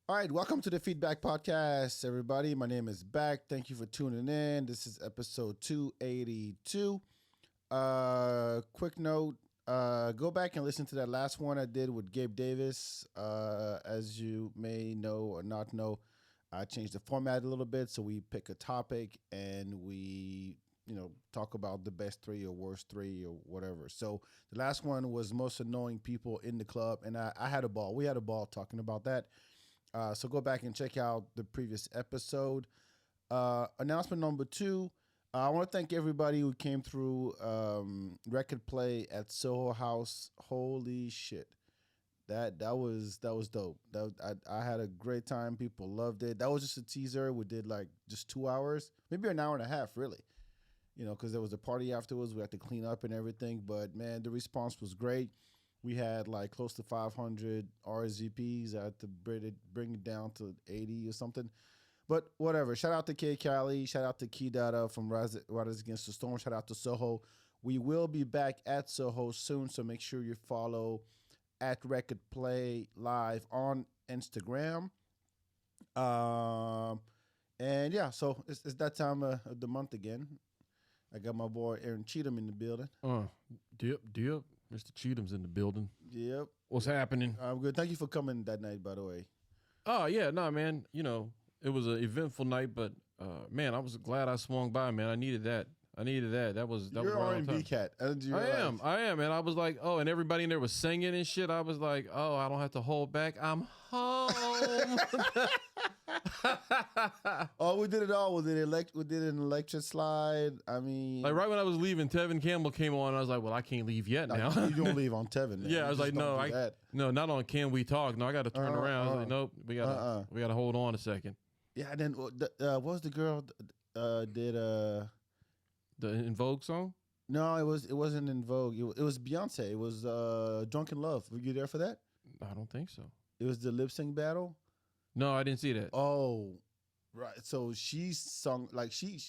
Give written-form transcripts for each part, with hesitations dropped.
All right, welcome to the Feedback Podcast, everybody. My name is Back. Thank you for tuning in. This is episode 282. Quick note, go back and listen to that last one I did with Gabe Davis. As you may know or not know, I changed the format a little bit, so we pick a topic and we talk about the best three or worst three or whatever. So the last one was most annoying people in the club, and I had a ball. We had a ball talking about that. So go back and check out the previous episode. Announcement number 2. I want to thank everybody who came through Record Play at Soho House. Holy shit. That was dope. I had a great time. People loved it. That was just a teaser. We did like just 2 hours, maybe an hour and a half, really. Because there was a party afterwards. We had to clean up and everything. But man, the response was great. We had like close to 500 RSVPs. I had to bring it down to 80 or something. But whatever. Shout out to K Cali. Shout out to Key Data from Riders Against the Storm. Shout out to Soho. We will be back at Soho soon, so make sure you follow at Record Play Live on Instagram. And yeah, so it's that time of the month again. I got my boy Aaron Cheatham in the building. Dip. Mr. Cheatham's in the building. Yep. What's happening? I'm good. Thank you for coming that night, by the way. Oh, yeah. No, man. It was an eventful night, but, man, I was glad I swung by, man. I needed that. That was You're right R&B cat. I am. And I was like, oh, and everybody in there was singing and shit. I was like, oh, I don't have to hold back. I'm home. Oh, we did it all. We did an electric slide. I mean, like right when I was leaving, Tevin Campbell came on. And I was like, well, I can't leave yet now. You don't leave on Tevin. Man. Yeah, I was like, no, not on Can We Talk. No, I got to turn around. I was like, nope, we got to hold on a second. Yeah. And then what was the girl did the In Vogue song? No, it wasn't In Vogue. It was Beyonce. It was Drunken Love. Were you there for that? I don't think so. It was the lip sync battle. No, I didn't see that. Oh, right. So she sung like she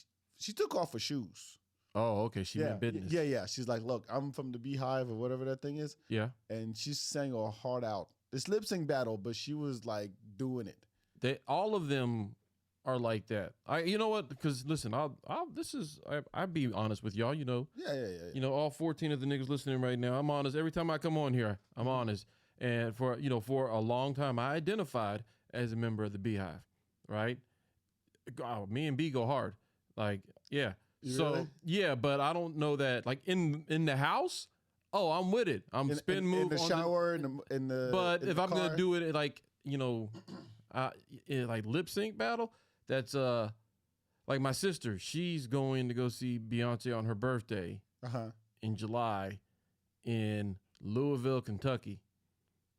took off her shoes. Oh, okay. She meant business. Yeah. She's like, look, I'm from the Beehive or whatever that thing is. Yeah. And she sang her heart out. It's lip sync battle, but she was like doing it. All of them are like that. You know what? Because listen, I'll be honest with y'all. Yeah. All 14 of the niggas listening right now. I'm honest. Every time I come on here, I'm honest. And for a long time, I identified as a member of the Beehive, right? Me and B go hard, like yeah. Really? Yeah, but I don't know that like in the house. Oh, I'm with it. I'm spin move in the shower in the. But in if the I'm car. gonna do it like like lip sync battle, that's like my sister. She's going to go see Beyonce on her birthday in July in Louisville, Kentucky.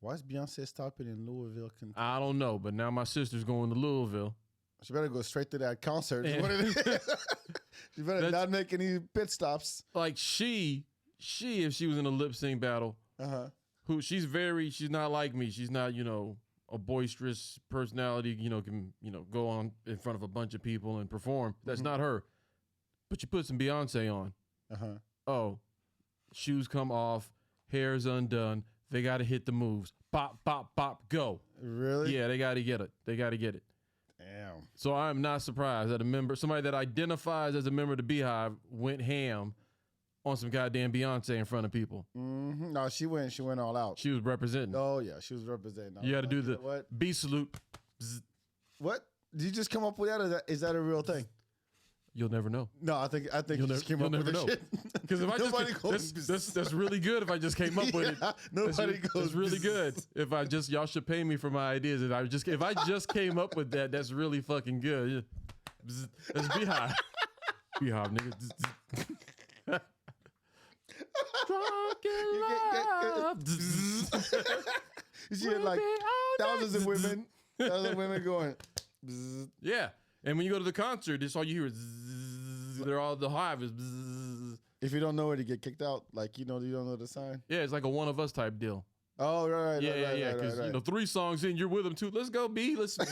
Why is Beyonce stopping in Louisville, Kentucky? I don't know, but now my sister's going to Louisville. She better go straight to that concert. What it is. She better not make any pit stops. Like she, if she was in a lip sync battle, she's not like me. She's not, a boisterous personality, can, go on in front of a bunch of people and perform. That's not her. But you put some Beyonce on. Oh, shoes come off, hair's undone. They got to hit the moves. Pop, pop, pop, go. Really? Yeah, they got to get it. Damn. So I'm not surprised that somebody that identifies as a member of the Beehive went ham on some goddamn Beyonce in front of people. Mm-hmm. No, she went all out. She was representing. Oh, yeah, she was representing. You had to do the B salute. Bzz. What? Did you just come up with that, or is that a real thing? You'll never know. No, I think you just came up with that shit. Because if that's really good if I just came up with it. Nobody goes. That's really good. Y'all should pay me for my ideas. If I just came up with that, that's really fucking good. That's Beehive. Beehive, nigga. Drunken love. You see it like thousands of women going. Yeah. And when you go to the concert, that's all you hear is zzz. They're all the hive is zzz. If you don't know it, you get kicked out. Like, you don't know the sign. Yeah, it's like a One of Us type deal. Oh, right. Yeah. Because 3 songs in, you're with them too. Let's go, B. Let's love.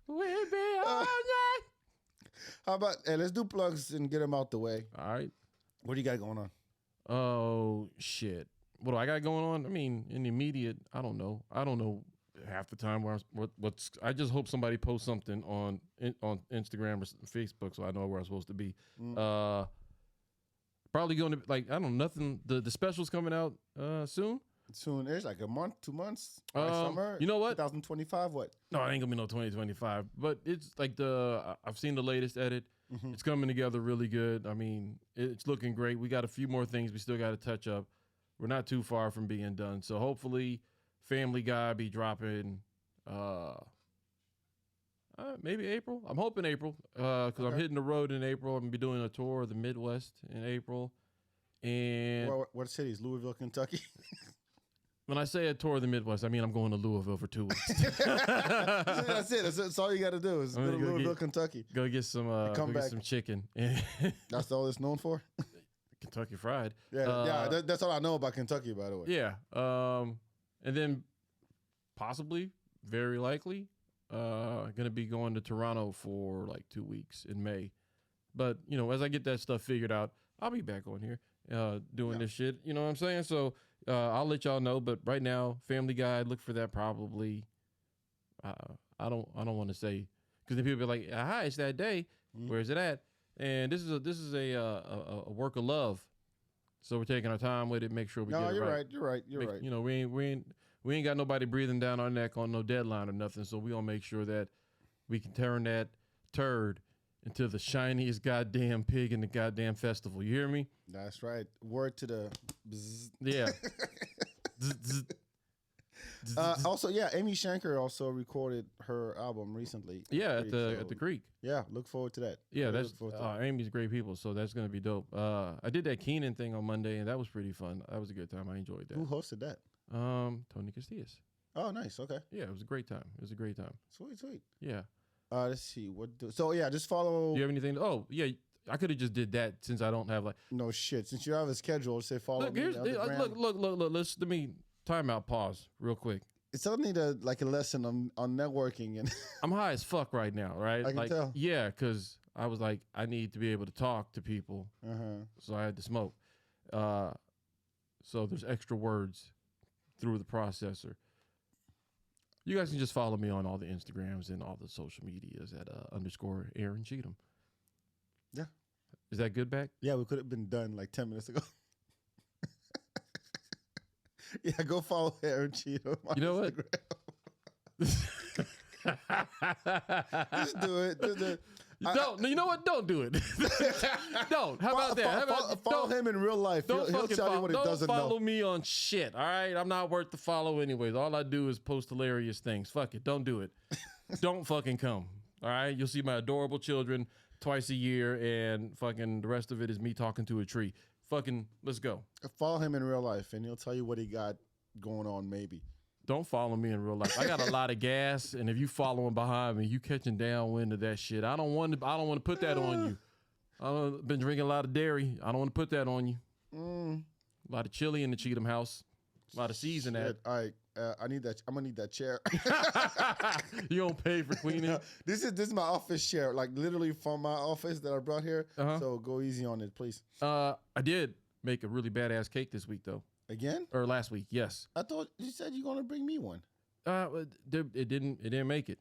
We'll be all night. How about let's do plugs and get them out the way. All right. What do you got going on? Oh shit! What do I got going on? I mean, in the immediate, I don't know. I don't know half the time what's. I just hope somebody posts something on Instagram or Facebook so I know where I'm supposed to be. Probably going to like I don't know nothing. The special's coming out soon. Soon. There's like a month, 2 months. Summer. You know what? 2025. What? No, it ain't gonna be no 2025. But it's like I've seen the latest edit. Mm-hmm. It's coming together really good. I mean, it's looking great. We got a few more things we still got to touch up. We're not too far from being done. So hopefully, Family Guy be dropping. Maybe April. I'm hoping April because I'm hitting the road in April. I'm gonna be doing a tour of the Midwest in April. And what cities? Louisville, Kentucky. When I say a tour of the Midwest, I mean I'm going to Louisville for 2 weeks. That's it. That's all you got to do is go to Louisville, Kentucky. Go get some some chicken. That's all it's known for? Kentucky Fried. Yeah, that's all I know about Kentucky, by the way. Yeah. And then possibly, very likely, going to be going to Toronto for like 2 weeks in May. But, you know, as I get that stuff figured out, I'll be back on here doing this shit. You know what I'm saying? So I'll let y'all know. But right now, Family Guy, look for that probably. I don't want to say because then people be like, "Hi, it's that day. Where's it at?" And this is a work of love. So we're taking our time with it. Make sure we get it right. You're right. You know, we ain't got nobody breathing down our neck on no deadline or nothing. So we gonna make sure that we can turn that turd into the shiniest goddamn pig in the goddamn festival. You hear me? That's right. Word to the bzz. Yeah. Also, Amy Shanker also recorded her album recently. Yeah, at the Creek. Yeah, look forward to that. Yeah, Amy's great people, so that's gonna be dope. I did that Keenan thing on Monday, and that was pretty fun. That was a good time. I enjoyed that. Who hosted that? Tony Castillas. Oh, nice. Okay. Yeah, it was a great time. Sweet. Yeah. Let's see just follow. Do you have anything? I could have just did that since I don't have like no shit. Since you have a schedule, say follow. Look, look. Let me time out. Pause real quick. It's only like a lesson on networking and. I'm high as fuck right now, right? I can tell. Yeah, because I was like, I need to be able to talk to people, so I had to smoke. So there's extra words through the processor. You guys can just follow me on all the Instagrams and all the social medias at _ Aaron Cheatham. Yeah. Is that good back? Yeah, we could have been done like 10 minutes ago. Yeah, go follow Aaron Cheatham. You know what? Just do it. You know what? Don't do it. Don't. How about that? Follow him in real life. He'll tell you what he doesn't know. Don't follow me on shit, all right? I'm not worth the follow anyways. All I do is post hilarious things. Fuck it. Don't do it. Don't fucking come, all right? You'll see my adorable children twice a year, and fucking the rest of it is me talking to a tree. Fucking, let's go. Follow him in real life, and he'll tell you what he got going on, maybe. Don't follow me in real life. I got a lot of gas, and if you following behind me, you catching downwind of that shit. I don't want to put that on you. I've been drinking a lot of dairy. I don't want to put that on you. A lot of chili in the Cheatham house. A lot of season that. All right, I need that. I'm gonna need that chair. You don't pay for cleaning. This is my office chair, like literally from my office that I brought here. So go easy on it, please. I did make a really badass cake this week, though. Again? Or last week? Yes. I thought you said you're gonna bring me one. It didn't make it.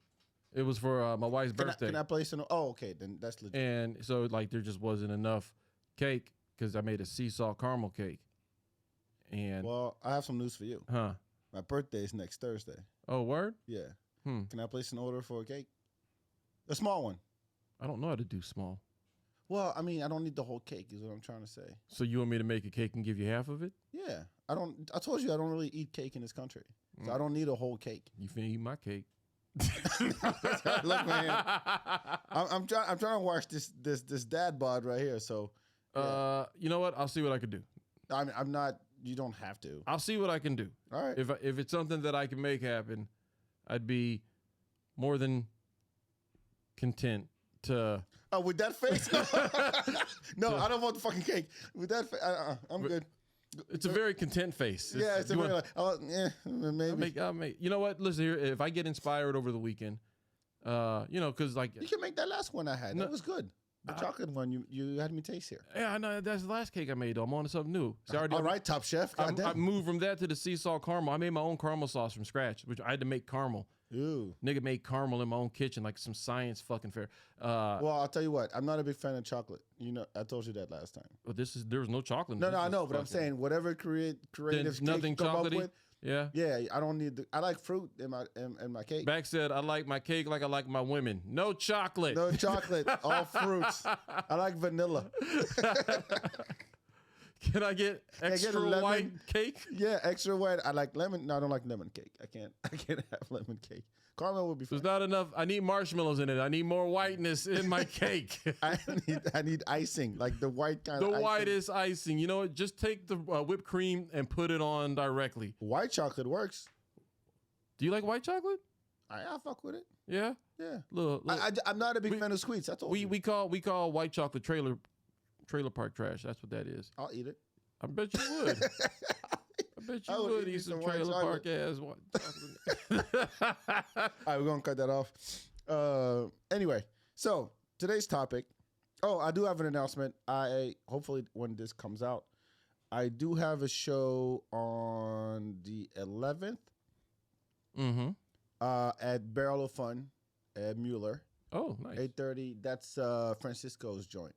It was for my wife's birthday. Can I place an? Oh, okay, then that's legit. And so like there just wasn't enough cake because I made a sea salt caramel cake. And well, I have some news for you. Huh? My birthday is next Thursday. Oh, word? Yeah. Can I place an order for a cake? A small one. I don't know how to do small. Well, I mean, I don't need the whole cake, is what I'm trying to say. So you want me to make a cake and give you half of it? Yeah. I told you I don't really eat cake in this country. So I don't need a whole cake. You finna eat my cake. Look, man. I'm trying to watch this dad bod right here. So you know what? I'll see what I can do. I'm not. You don't have to. I'll see what I can do. All right. If it's something that I can make happen, I'd be more than content to. Oh, with that face? No, I don't want the fucking cake. With that face, I'm good. It's a very content face. It's a very maybe. I'll make. You know what? Listen here. If I get inspired over the weekend, because like you can make that last one I had. That was good. The chocolate one you had me taste here. Yeah, I know. That's the last cake I made, though. I'm on to something new. See, All right, Top Chef. I moved from that to the sea salt caramel. I made my own caramel sauce from scratch, which I had to make caramel. Ooh. Nigga made caramel in my own kitchen, like some science fucking fair. Well, I'll tell you what. I'm not a big fan of chocolate. You know, I told you that last time. But there was no chocolate. No, I know, but I'm saying whatever creative nothing cake you come up chocolatey? with. Yeah. Yeah, I don't need I like fruit in my cake. Back said, I like my cake like I like my women. No chocolate. No chocolate, all fruits. I like vanilla. Can I get extra white cake? Yeah, extra white. I like lemon. No, I don't like lemon cake. I can't have lemon cake. Caramel would be fine. There's not enough. I need marshmallows in it. I need more whiteness in my cake. I need icing, like the white kind the of icing. whitest icing. You know what? Just take the whipped cream and put it on directly. White chocolate works. Do you like white chocolate? I fuck with it. Yeah? Yeah. Look. I'm not a big fan of sweets. That's all. We call white chocolate trailer park trash. That's what that is. I'll eat it. I bet you would. I bet you would eat some trailer park ass white chocolate. All right, we're gonna cut that off. Anyway, so today's topic. Oh, I do have an announcement. Hopefully when this comes out, I do have a show on the 11th. Mm-hmm. At Barrel of Fun at Mueller. Oh, nice. 8:30. That's Francisco's joint.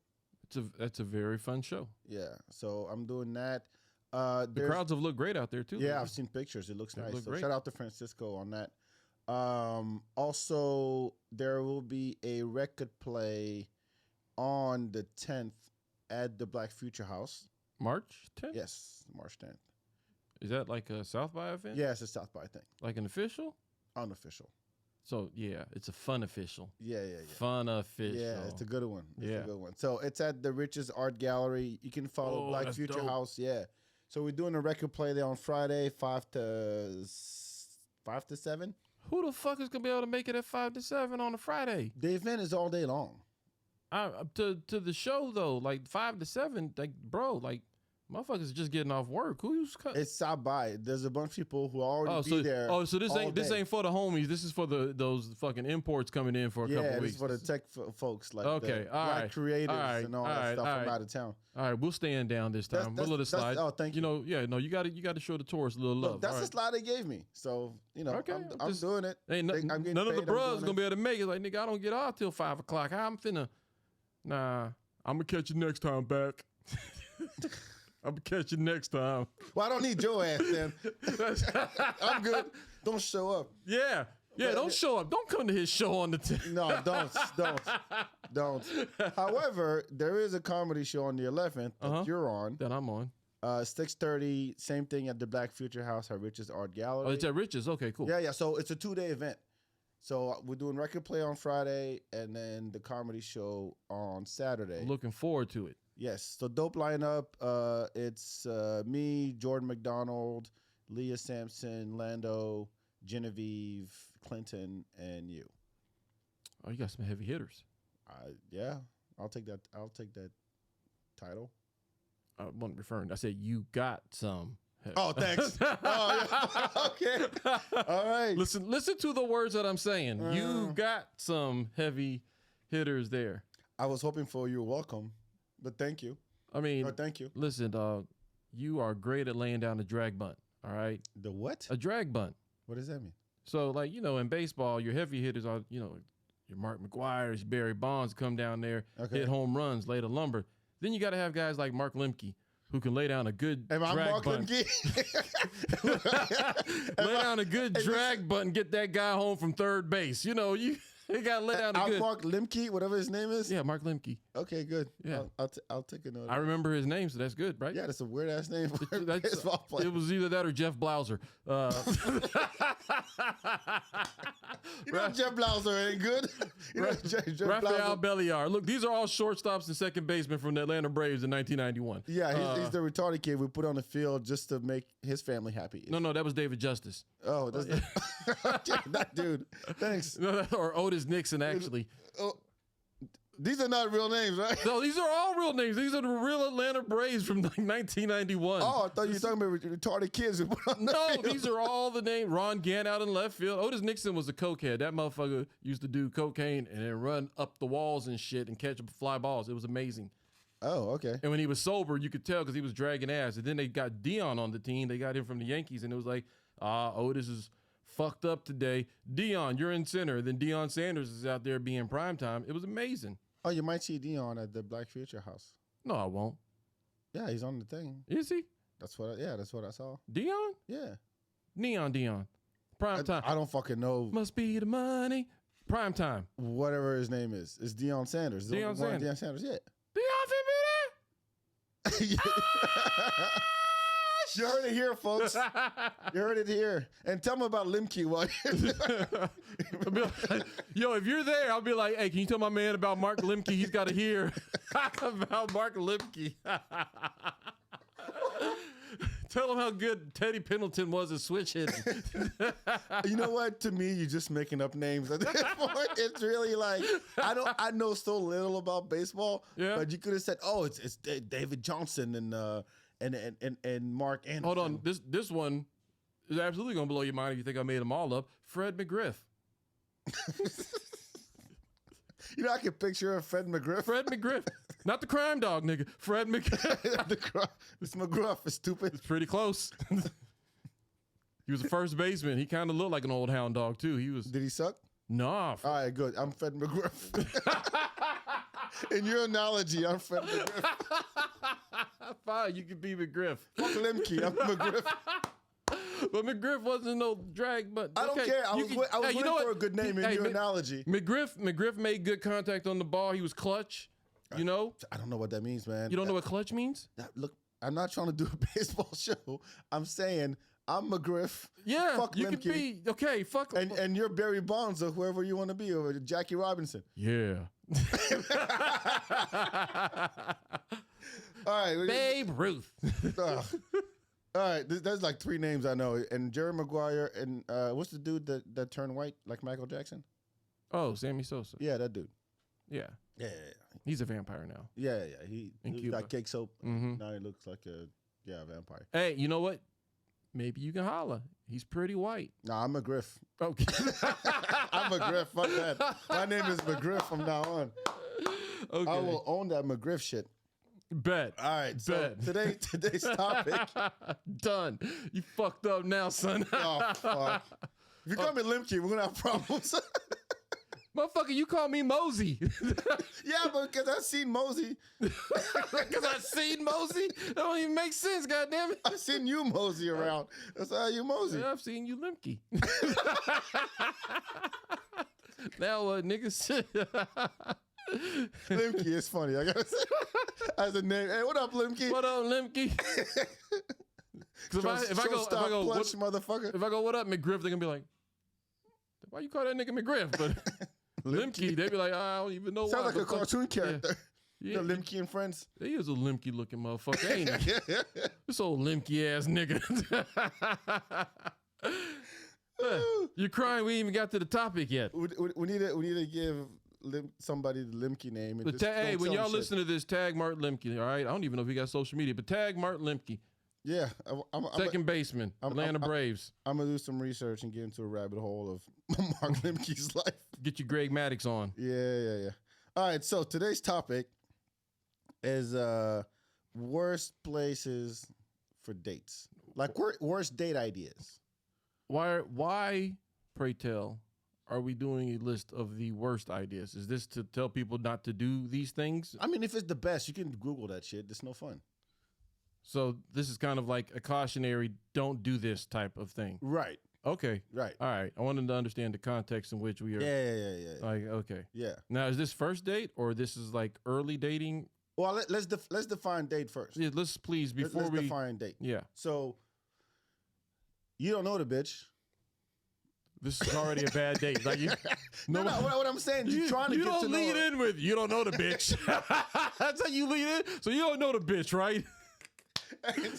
That's a very fun show. Yeah, so I'm doing that. The crowds have looked great out there too. Yeah, I've seen pictures. It looks nice. So great. shout out to Francisco on that. Also, there will be a record play on the 10th at the Black Future House. March 10th? Yes, March 10th. Is that like a South by event? Yeah, it's a South by thing. Like an official? Unofficial. So, yeah, it's a fun official. Yeah. Fun official. Yeah, it's a good one. It's Yeah. a good one. So it's at the Rich's Art Gallery. You can follow Black Future dope. House. Yeah. So we're doing a record play there on Friday, 5 to 7. Who the fuck is going to be able to make it at 5 to 7 on a Friday? The event is all day long. To the show, though, like 5 to 7, like, bro, like, motherfuckers just getting off work. Who's It's South by. There's a bunch of people who already be there. Oh, so this ain't for the homies. This is for those fucking imports coming in for a couple this weeks. is for the tech folks like Okay, the all black right. creatives and all that stuff from out of town. All right, we'll stand down this time. We'll let it slide. Oh, thank you. You know, yeah, no, you got to show the tourists a little love. Look, that's the slide they gave me. So Okay, I'm doing it. Ain't I'm getting none of the paid, bros gonna be able to make it. Like, nigga, I don't get off till 5 o'clock. How I'm finna? Nah, I'm gonna catch you next time back. I'm gonna catch you next time. Well, I don't need your ass then. I'm good. Don't show up. Yeah. Don't show up. Don't come to his show on the 10th. No, don't. However, there is a comedy show on the 11th that you're on. That I'm on. 6:30, same thing at the Black Future House at Rich's Art Gallery. Oh, it's at Rich's. Okay, cool. Yeah. So it's a 2-day event. So we're doing record play on Friday and then the comedy show on Saturday. Looking forward to it. Yes. So dope lineup. It's me, Jordan McDonald, Leah Sampson, Lando, Genevieve, Clinton, and you. Oh, you got some heavy hitters. Yeah. I'll take that title. I wasn't referring. I said you got some. Oh, thanks. Oh, yeah. Okay. All right. Listen to the words that I'm saying. You got some heavy hitters there. I was hoping for you're welcome, but thank you. I mean, no, thank you. Listen, dog, you are great at laying down a drag bunt. All right. The what? A drag bunt. What does that mean? So, like, in baseball, your heavy hitters are, your Mark McGuire's, Barry Bonds come down there, hit home runs, lay the lumber. Then you got to have guys like Mark Lemke, who can lay down a good drag bunt. Lay down a good drag bunt and get that guy home from third base. You got to lay down a good. Mark Lemke, whatever his name is? Yeah, Mark Lemke. Okay, good. Yeah. I'll take a note. I remember his name, so that's good, right? Yeah, that's a weird-ass name for a baseball player. It was either that or Jeff Blauser. Jeff Blauser ain't good. Rafael Belliar. Look, these are all shortstops and second basemen from the Atlanta Braves in 1991. Yeah, he's the retarded kid we put on the field just to make his family happy. No, that was David Justice. Oh, that's that dude. Thanks. No, or Otis Nixon, actually. These are not real names, right? No, these are all real names. These are the real Atlanta Braves from like 1991. Oh, I thought you were talking about retarded kids who put on the No, field. these are all the names. Ron Gant out in left field. Otis Nixon was a cokehead. That motherfucker used to do cocaine and then run up the walls and shit and catch fly balls. It was amazing. Oh, okay. And when he was sober, you could tell because he was dragging ass. And then they got Dion on the team. They got him from the Yankees, and it was like, Otis is fucked up today. Dion, you're in center. Then Deion Sanders is out there being primetime. It was amazing. Oh, you might see Dion at the Black Future House. No, I won't. Yeah, he's on the thing. Is he? That's what I saw. Dion? Yeah. Neon Dion. Primetime. I don't fucking know. Must be the money. Primetime. Whatever his name is. It's Deion Sanders. Deion Sanders. Deion Sanders, yeah. Dion fit me there? You heard it here, folks. You heard it here. And tell me about Limke. Yo, if you're there, I'll be like, hey, can you tell my man about Mark Limke? He's got to hear about Mark Limke. Tell him how good Teddy Pendleton was at switch hitting. You know what? To me, you're just making up names at this point. It's really like I know so little about baseball. Yeah. But you could have said, oh, it's David Johnson and Mark Anderson. Hold on, this one is absolutely gonna blow your mind if you think I made them all up. Fred McGriff. You know, I can picture Fred McGriff. Fred McGriff. Not the crime dog, nigga. Fred McGriff. It's McGruff. It's stupid. It's pretty close. He was a first baseman. He kind of looked like an old hound dog, too. He was. Did he suck? Nah. All right, good. I'm Fred McGriff. In your analogy, I'm Fred McGriff. Fine, you can be McGriff. Fuck Lemke. I'm McGriff. But McGriff wasn't no drag, but I don't care. I was waiting for a good name in your analogy. McGriff made good contact on the ball. He was clutch. You know? I don't know what that means, man. You don't know what clutch means? Look, I'm not trying to do a baseball show. I'm saying I'm McGriff. Yeah, fuck you Lemke. can be okay. Fuck, and you're Barry Bonds or whoever you want to be, or Jackie Robinson. Yeah. All right, Babe Ruth. All right, there's like three names I know, and Jerry Maguire, and what's the dude that turned white like Michael Jackson? Oh, Sammy Sosa. Yeah, that dude. Yeah. He's a vampire now. Yeah. He Cuba. got cake soap. Mm-hmm. Now he looks like a vampire. Hey, you know what? Maybe you can holla. He's pretty white. Nah, I'm McGriff. Okay. I'm McGriff. Fuck that. My name is McGriff from now on. Okay. I will own that McGriff shit. Bet. All right. So today's topic. Done. You fucked up now, son. Oh, fuck. If you call me Limke, we're going to have problems. Motherfucker, you call me Mosey. Yeah, but because I've seen Mosey. Because I've seen Mosey? That don't even make sense, goddammit. I've seen you Mosey around. That's how you Mosey. Yeah, I've seen you Limke. Now what, niggas? Limke is funny. I gotta say, as a name. Hey, what up, Limke? What up, Limke? If I go, plush, motherfucker. If I go, what up, McGriff? They're gonna be like, why you call that nigga McGriff? But Limke, they be like, I don't even know why. Sounds like a cartoon character. Yeah. The Limke and Friends. He is a Limke looking motherfucker, ain't he? This old Limke ass nigga. You're crying. We ain't even got to the topic yet. We need to give somebody the Limke name. And hey, when y'all listen to this, tag Martin Limke. All right, I don't even know if he got social media, but tag Martin Limke. Yeah, Second baseman, Atlanta Braves. I'm gonna do some research and get into a rabbit hole of Mark Limke's life. Get your Greg Maddox on. Yeah. All right, so today's topic is worst places for dates, like worst date ideas. Why, pray tell, are we doing a list of the worst ideas? Is this to tell people not to do these things? I mean, if it's the best, you can Google that shit. It's no fun. So this is kind of like a cautionary, don't do this type of thing. Right. Okay. Right. All right. I wanted to understand the context in which we are. Yeah. Like, okay. Yeah. Now, is this first date or this is like early dating? Well, let's define date first. Yeah, let's please, before let's define date. Yeah. So, you don't know the bitch. This is already a bad date. Like you, no. What I'm saying, you're trying to get to know. You don't lead in with, you don't know the bitch. That's how you lead in. So you don't know the bitch, right?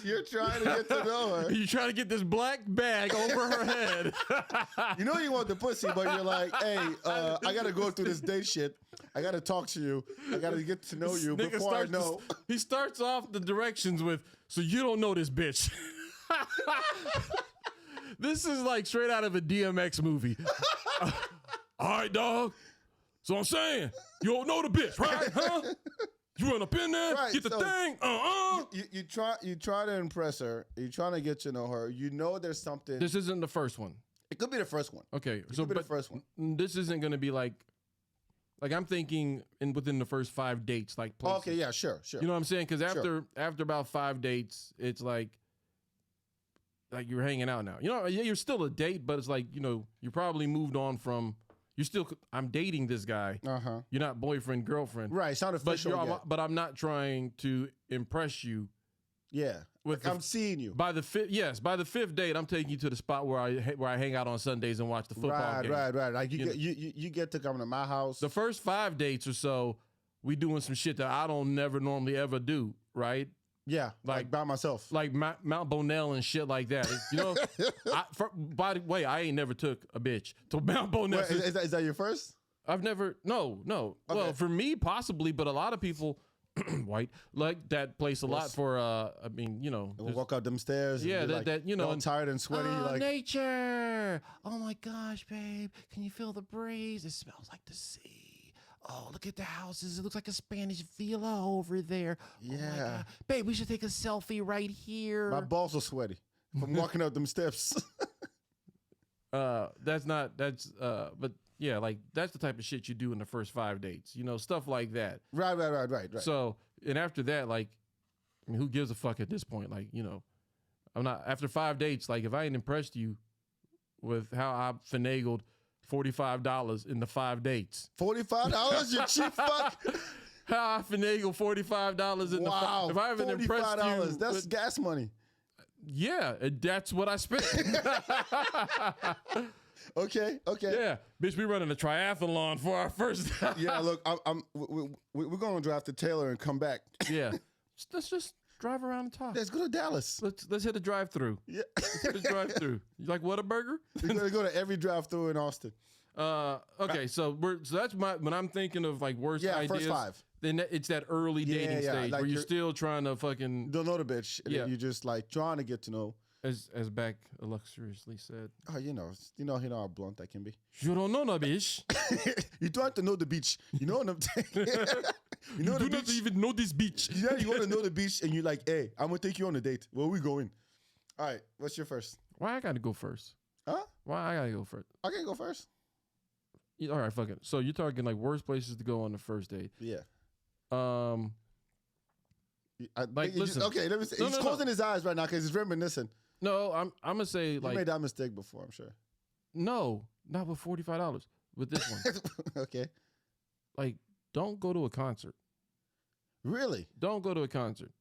You're trying to get to know her. You're trying to get this black bag over her head. You know you want the pussy, but you're like, hey, I got to go through this date shit. I got to talk to you. I got to get to know you before I know. He starts off the directions with, so you don't know this bitch. This is like straight out of a DMX movie. All right, dog. So I'm saying, you don't know the bitch, right? Huh? You run up in there, right, get the thing. You try to impress her. You're trying to get to know her. You know there's something. This isn't the first one. It could be the first one. Okay, it could be the first one. This isn't going to be like I'm thinking within the first 5 dates, like places. Okay, yeah, sure. You know what I'm saying? Because after about 5 dates, it's like you're hanging out now. You know, yeah, you're still a date, but it's like, you know, you probably moved on from. I'm dating this guy. You're not boyfriend, girlfriend. Right, it's not official yet. But I'm not trying to impress you. Yeah, I'm seeing you. By the fifth date, I'm taking you to the spot where I hang out on Sundays and watch the football game. Right. Like you get to come to my house. The first 5 dates or so, we doing some shit that I don't never normally ever do, right? Yeah, like by myself. Like Mount Bonnell and shit like that. You know, by the way, I ain't never took a bitch to Mount Bonnell. Wait, is that your first? I've never, no. Okay. Well, for me, possibly, but a lot of people, white, like that place a lot for, I mean, you know. We'll walk up them stairs. Yeah, and that you know. All tired and sweaty. Like nature. Oh my gosh, babe. Can you feel the breeze? It smells like the sea. Oh, look at the houses. It looks like a Spanish villa over there. Yeah. Oh my God. Babe, we should take a selfie right here. My balls are sweaty from walking up them steps. But yeah, like that's the type of shit you do in the first 5 dates. You know, stuff like that. Right. So, and after that, like, I mean, who gives a fuck at this point? Like, you know, I'm not, after 5 dates, like, if I ain't impressed you with how I finagled $45 in the 5 dates. $45? You cheap fuck. How I finagled $45 in the if I haven't impressed you. That's gas money. Yeah, that's what I spent. Okay. Yeah, bitch, we running a triathlon for our first. Yeah, look, we're going to drive to Taylor and come back. Yeah, let's just drive around and talk. Let's go to Dallas. Let's hit a drive-through. Yeah, let's hit a drive-through. You like Whataburger? We're gonna go to every drive-through in Austin. Okay, so that's when I'm thinking of like worst ideas. First 5. Then it's that early dating stage like where you're still trying to fucking don't know the bitch. And you're just like trying to get to know. As Beck illustriously said. Oh, you know how blunt that can be. You don't know no bitch. You trying to know the beach. You know what I'm saying? You do not even know this beach. Yeah, you want to know the beach, and you're like, hey, I'm gonna take you on a date. Where we going? All right, what's your first? Why I gotta go first? Huh? Why I gotta go first? I can go first. All right, fuck it. So you're talking like worst places to go on the first date. Yeah. Listen. Okay, let me say. He's closing his eyes right now because he's reminiscing. No, I'm gonna say you made that mistake before, I'm sure. No, not with $45. With this one. Okay. Like, don't go to a concert. Really? Don't go to a concert.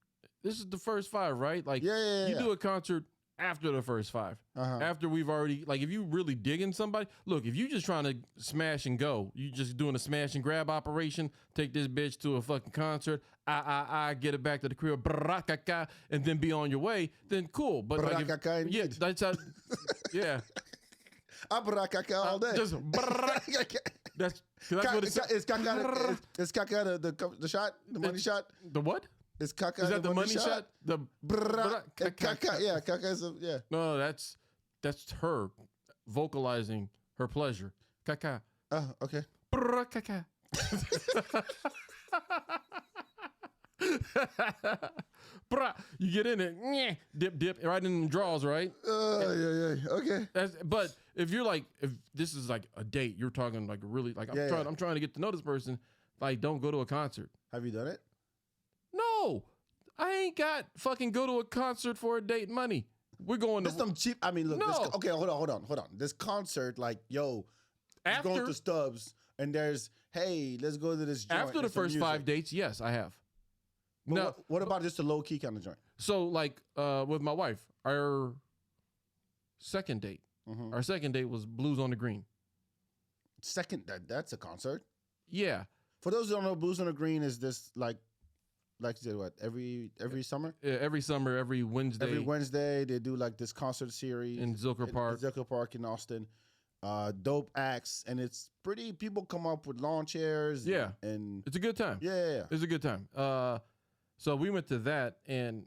This is the first 5, right? Like, you do a concert after the first 5. After we've already, like, if you really digging somebody, look, if you just trying to smash and go, you just doing a smash and grab operation, take this bitch to a fucking concert, get it back to the crib, and then be on your way, then cool. But like, that's how, yeah. All day. Just that's what it's. Is caca the shot, the money shot? The what? Is caca that the money shot? The caca, yeah, caca is yeah. No, that's her vocalizing her pleasure. Caca. Oh, okay. Caca. You get in it, dip, right in the draws, right? Yeah. Okay. But if you're like, if this is like a date, you're talking like really, like I'm trying to get to know this person. Like, don't go to a concert. Have you done it? No, I ain't got fucking go to a concert for a date money. We're going to some cheap. I mean, look. No. Okay, hold on. This concert, like, yo, after going to Stubbs, and there's, hey, let's go to this joint. After the first 5 dates, yes, I have. But no, what about just a low key kind of joint? So, like, with my wife, our second date was Blues on the Green. That's a concert. Yeah. For those who don't know, Blues on the Green is this like like you said, what every summer? Yeah, every summer, every Wednesday. Every Wednesday they do like this concert series in Zilker Park. Zilker Park in Austin. Dope acts, and it's pretty. People come up with lawn chairs. Yeah, and it's a good time. Yeah. It's a good time. So we went to that, and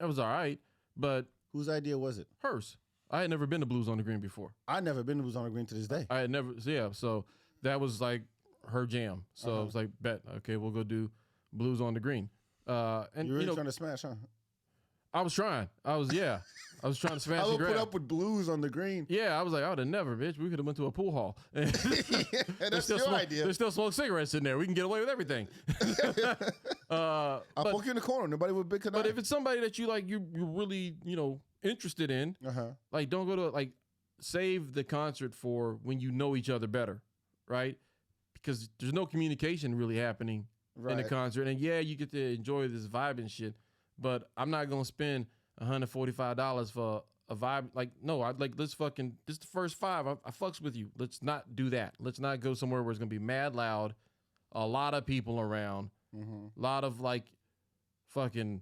that was all right. But whose idea was it? Hers. I had never been to Blues on the Green before. I never been to Blues on the Green to this day. I had never. Yeah. So that was like her jam. So I was like, bet. Okay, we'll go do Blues on the Green. And you're really trying to smash, huh? I was trying. I was trying to smash. I would and grab. put up with Blues on the Green. Yeah, I was like, I would have never, bitch. We could have went to a pool hall. That's your idea. They still smoke cigarettes in there. We can get away with everything. I'll put you in the corner. Nobody would pick it up. But if it's somebody that you like, you're really, interested in, like, don't go to like, save the concert for when you know each other better, right? Because there's no communication really happening in the concert, and yeah, you get to enjoy this vibe and shit. But I'm not gonna spend $145 for a vibe. Like, no, I'd like, this is the first 5. I fucks with you. Let's not do that. Let's not go somewhere where it's gonna be mad loud, a lot of people around, a lot of like fucking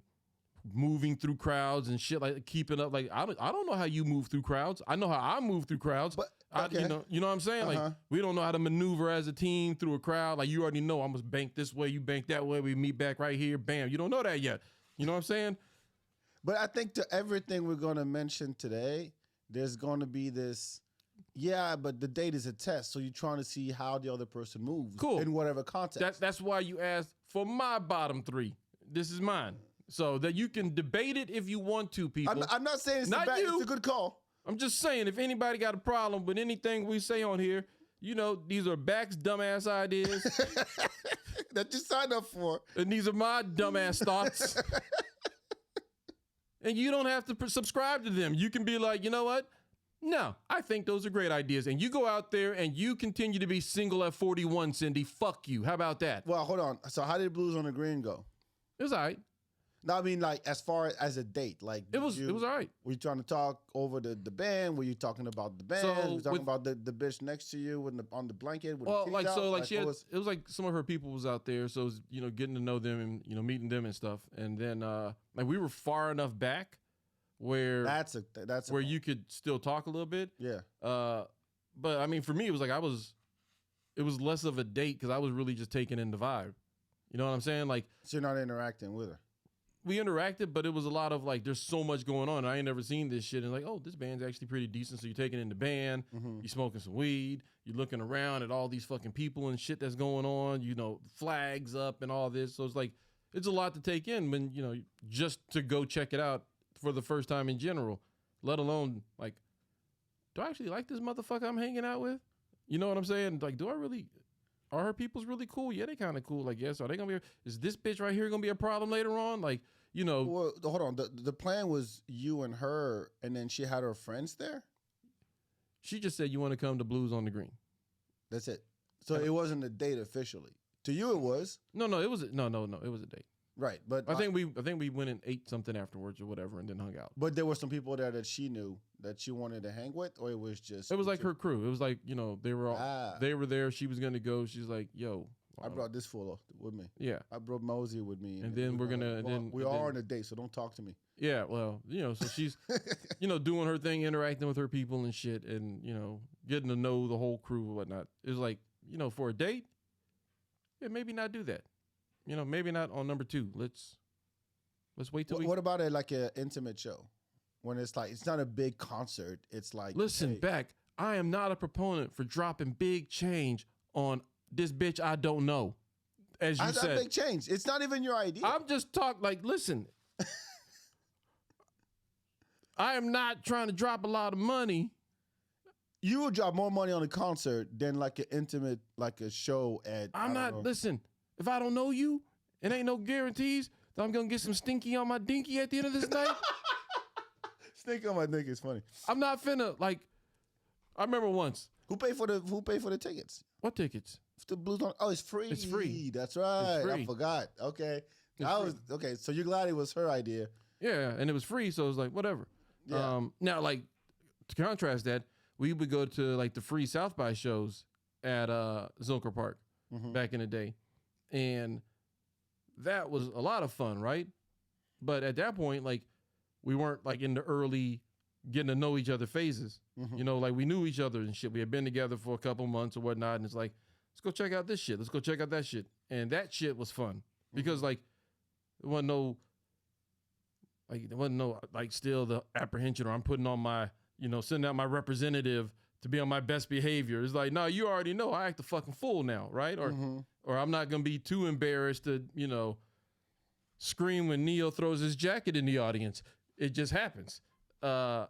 moving through crowds and shit, like keeping up. Like, I don't know how you move through crowds. I know how I move through crowds. But you know what I'm saying? Like, we don't know how to maneuver as a team through a crowd. Like, you already know I'm gonna bank this way, you bank that way, we meet back right here, bam. You don't know that yet. You know what I'm saying? But I think to everything we're going to mention today, there's going to be this, but the date is a test. So you're trying to see how the other person moves in whatever context. That's why you asked for my bottom 3. This is mine. So that you can debate it if you want to, people. I'm not saying it's it's a good call. I'm just saying, if anybody got a problem with anything we say on here, these are Back's dumbass ideas. That you signed up for. And these are my dumbass thoughts. And you don't have to subscribe to them. You can be like, you know what? No, I think those are great ideas. And you go out there and you continue to be single at 41, Cindy. Fuck you. How about that? Well, hold on. So how did Blues on the Green go? It was all right. No, I mean, like, as far as a date, like, it was all right. Were you trying to talk over the band? Were you talking about the band? Were you talking about the bitch next to you on the blanket? With well, like, so, like, it was like some of her people was out there, so it was, getting to know them and meeting them and stuff. And then, like, we were far enough back where that's where you could still talk a little bit. Yeah. But I mean, for me, it was like it was less of a date because I was really just taking in the vibe. You know what I'm saying? Like, so you're not interacting with her. We interacted, but it was a lot of like, there's so much going on. I ain't never seen this shit. And like, oh, this band's actually pretty decent. So you're taking in the band, you're smoking some weed, you're looking around at all these fucking people and shit that's going on, flags up and all this. So it's like, it's a lot to take in when, just to go check it out for the first time in general, let alone like, do I actually like this motherfucker I'm hanging out with? You know what I'm saying? Like, are her people's really cool? Yeah, they kind of cool. Like, yes, are they gonna be? Is this bitch right here gonna be a problem later on? Like, Well, hold on. The plan was you and her, and then she had her friends there. She just said, "You want to come to Blues on the Green?" That's it. So it wasn't a date officially. To you, it was. No, it was no. It was a date. Right, but I think we went and ate something afterwards or whatever, and then hung out. But there were some people there that she knew that she wanted to hang with, or it was just. It was like her crew. It was like they were all they were there. She was gonna go. She's like, "Yo, I brought this fool with me. Yeah, I brought Mosey with me, and then we're gonna. We are on a date, so don't talk to me. Yeah, well, so she's, doing her thing, interacting with her people and shit, and getting to know the whole crew and whatnot. It was like, for a date, yeah, maybe not do that. Maybe not on number 2. Let's wait till What about like an intimate show? When it's like, it's not a big concert. It's like, listen, Beck, I am not a proponent for dropping big change on this bitch I don't know. As you said. Big change. It's not even your idea. I'm just listen. I am not trying to drop a lot of money. You would drop more money on a concert than like an intimate, like a show at. Listen, if I don't know you, it ain't no guarantees that I'm going to get some stinky on my dinky at the end of this night. Stinky on my dinky is funny. I'm not finna, like, I remember once. Who paid for the tickets? What tickets? The Blues on. Oh, it's free. It's free. That's right. Free. I forgot. Okay. Okay. So you're glad it was her idea. Yeah, and it was free, so it was like, whatever. Yeah. Now, like, to contrast that, we would go to like the free South by shows at Zilker Park back in the day. And that was a lot of fun, right? But at that point, like, we weren't like in the early getting to know each other phases. Mm-hmm. You know, like we knew each other and shit. We had been together for a couple months or whatnot, and it's like, let's go check out this shit. Let's go check out that shit. And that shit was fun because like there wasn't no like still the apprehension or I'm putting on my, you know, sending out my representative to be on my best behavior. It's like, no, you already know I act a fucking fool now, right? Or I'm not gonna be too embarrassed to, you know, scream when Neo throws his jacket in the audience. It just happens. That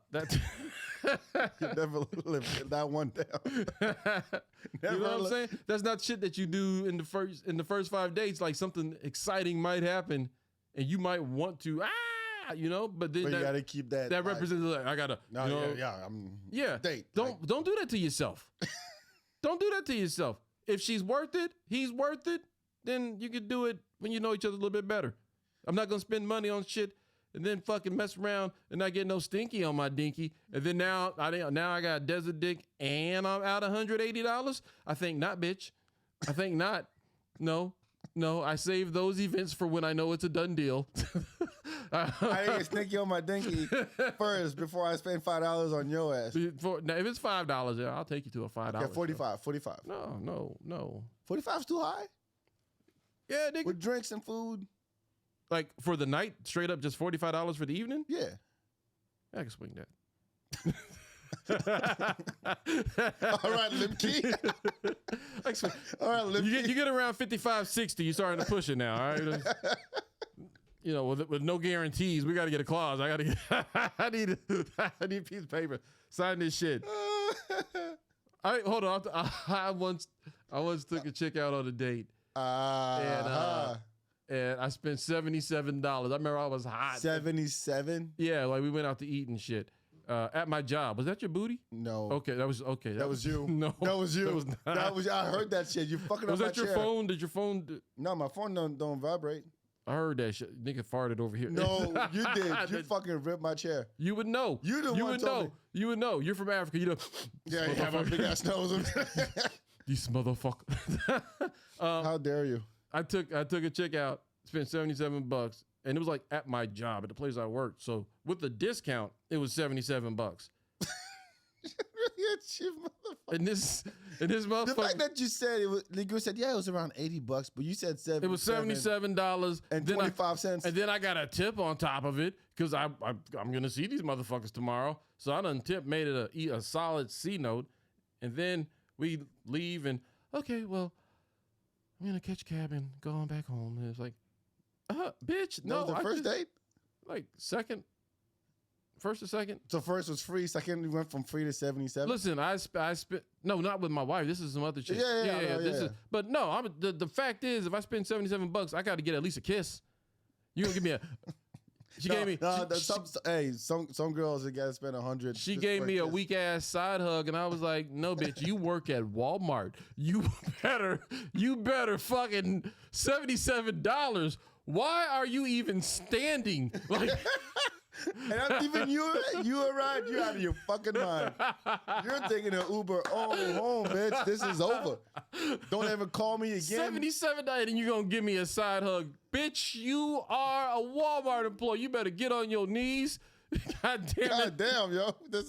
You never live that one down. You know what I'm saying? That's not shit that you do in the first 5 dates. Like something exciting might happen, and you might want to you know, but then you gotta keep that. That represents like I gotta. No, you know, yeah. Date. Don't do that to yourself. Don't do that to yourself. If she's worth it, he's worth it. Then you can do it when you know each other a little bit better. I'm not gonna spend money on shit and then fucking mess around and not get no stinky on my dinky. And then now I got a desert dick and I'm out $180. I think not, bitch. I think not. No, I save those events for when I know it's a done deal. I get stinky on my dinky first before I spend $5 on your ass. Now, if it's $5, yeah, I'll take you to a $5. Yeah, 45. No. 45's too high? Yeah, nigga. With drinks and food? Like for the night, straight up, just $45 for the evening? Yeah. I can swing that. All right, Limkey. All right, Limkey. You get around 55, 60, you're starting to push it now, all right? You know, with no guarantees, we got to get a clause. I need a piece of paper. Sign this shit. All right, hold on. I once took a chick out on a date. And I spent $77. I remember I was hot. 77? Yeah, like we went out to eat and shit. At my job. Was that your booty? No. Okay, that was okay. That was you. No, that was you. That was not. I heard that shit. You fucking was up that my your chair. phone? Did your phone? No, my phone don't vibrate. I heard that shit. Nigga farted over here. No, you did. You fucking ripped my chair. You would know. You would know. Me. You would know. You're from Africa. You know. Yeah, you have a big ass nose. This motherfucker. How dare you? I took a chick out. Spent $77, and it was like at my job at the place I worked. So with the discount, it was $77. Really a cheap motherfucker. And this motherfucker. The fact that you said it was, you said it was around $80, but you said it was $77 and 25 cents. And then I got a tip on top of it because I'm gonna see these motherfuckers tomorrow. So I done made it a solid C note, and then we leave and okay, well, I'm gonna catch a cab and go on back home. And it's like. Bitch, no. The first date? Like first or second. So first was free, second you went from free to 77? Listen, I spent, no, not with my wife. This is some other shit. Yeah. But no, the fact is, if I spend $77, I got to get at least a kiss. You gonna give me a, she gave me. Some girls that got to spend 100. She gave me a weak ass side hug, and I was like, "No, bitch, you work at Walmart. You better fucking $77. Why are you even standing?" Like, and I'm even you arrived. You're out of your fucking mind. You're taking an Uber home, bitch. This is over. Don't ever call me again. $77, and you gonna give me a side hug, bitch? You are a Walmart employee. You better get on your knees. God damn it. God damn, yo. I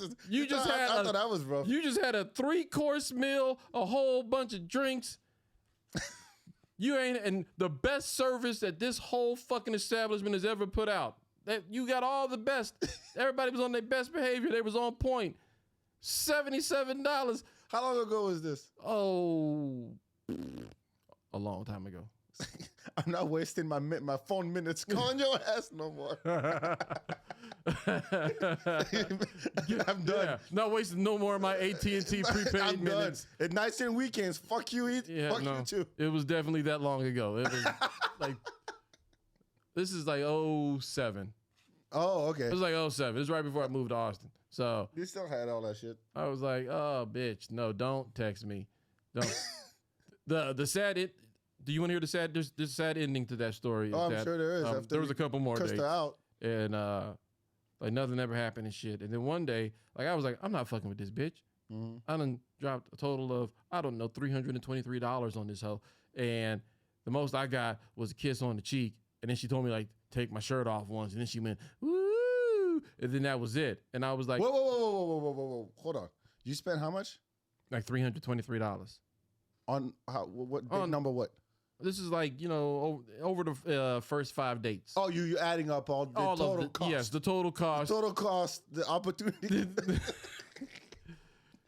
thought that was rough. You just had a 3-course meal, a whole bunch of drinks. You ain't, and the best service that this whole fucking establishment has ever put out. That you got all the best. Everybody was on their best behavior. They was on point. $77. How long ago was this? Oh, a long time ago. I'm not wasting my phone minutes calling your ass no more. I'm done. Yeah, not wasting no more of my AT&T prepaid minutes. At nights and weekends, fuck you, you too. It was definitely that long ago. It was like, this is like 07. Oh, okay. It was like 07. It was right before I moved to Austin. So you still had all that shit. I was like, oh, bitch, no, don't text me. Don't. the sad it. Do you want to hear the sad? There's sad ending to that story. Oh, I'm sure there is. There was a couple more dates. Her out. And like nothing ever happened and shit. And then one day, like I was like, I'm not fucking with this bitch. Mm-hmm. I done dropped a total of, I don't know, $323 on this hoe. And The most I got was a kiss on the cheek, and then she told me like take my shirt off once, and then she went woo, and then that was it. And I was like, whoa, hold on. You spent how much? Like $323 on what date number? What? This is like, you know, over the first 5 dates. Oh, you adding up all the total cost. Yes, the total cost. The total cost, the opportunity.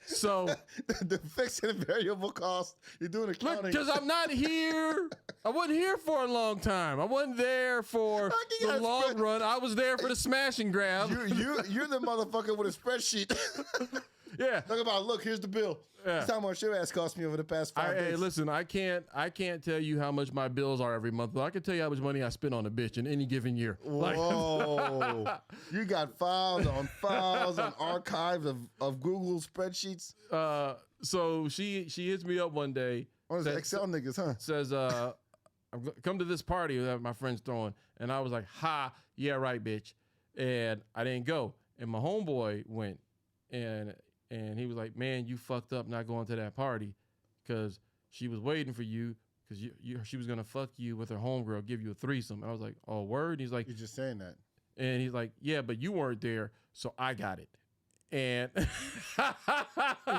So the fixed and variable cost. You're doing accounting. Because I'm not here. I wasn't here for a long time. I wasn't there for the long run. I was there for the smash and grab. You're the motherfucker with a spreadsheet. Yeah. Talk about, look, here's the bill. Yeah. That's how much your ass cost me over the past 5 days. Hey, listen, I can't tell you how much my bills are every month, but I can tell you how much money I spend on a bitch in any given year. Whoa. You got files on archives of Google spreadsheets. So she hits me up one day. One of the Excel niggas, huh? Says, come to this party that my friend's throwing. And I was like, ha, yeah, right, bitch. And I didn't go. And my homeboy went. And he was like, man, you fucked up not going to that party because she was waiting for you because she was going to fuck you with her homegirl, give you a threesome. And I was like, oh, word? And he's like, you're just saying that. And he's like, yeah, but you weren't there, so I got it. And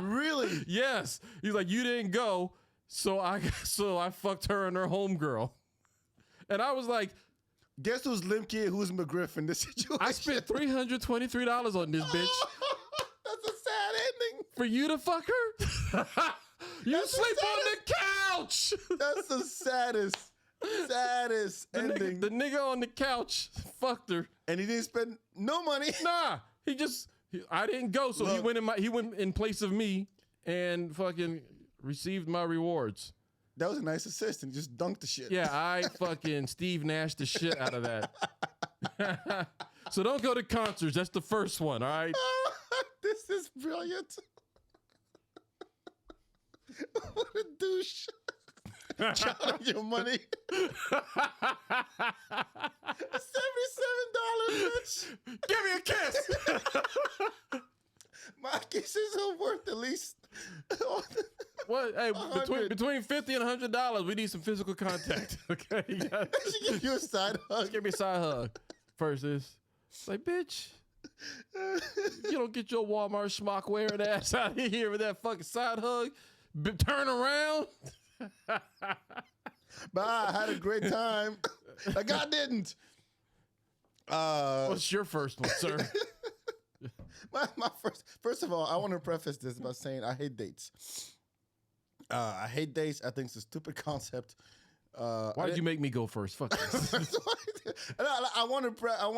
really? Yes. He's like, you didn't go, so I fucked her and her homegirl. And I was like, guess who's Limke and who's McGriff in this situation? I spent $323 on this bitch. That's a sad ending. For you to fuck her? You sleep on the couch. That's the saddest ending. The nigga on the couch fucked her. And he didn't spend no money. Nah. I didn't go, so he went in place of me and fucking received my rewards. That was a nice assist and just dunked the shit. Yeah, I fucking Steve Nash the shit out of that. So don't go to concerts. That's the first one, all right? This is brilliant. What a douche. Count on your money. $77, bitch. Give me a kiss. My kisses are worth at least. What? Hey, between $50 and $100, we need some physical contact. Okay, she give you a side hug. Give me a side hug. First is like, bitch. You don't get your Walmart schmuck wearing ass out of here with that fucking side hug. Turn around. Bye. I had a great time. Like I didn't. What's your first one, sir? my first of all, I want to preface this by saying I hate dates. I hate dates. I think it's a stupid concept. Why did you make me go first? Fuck this. And I want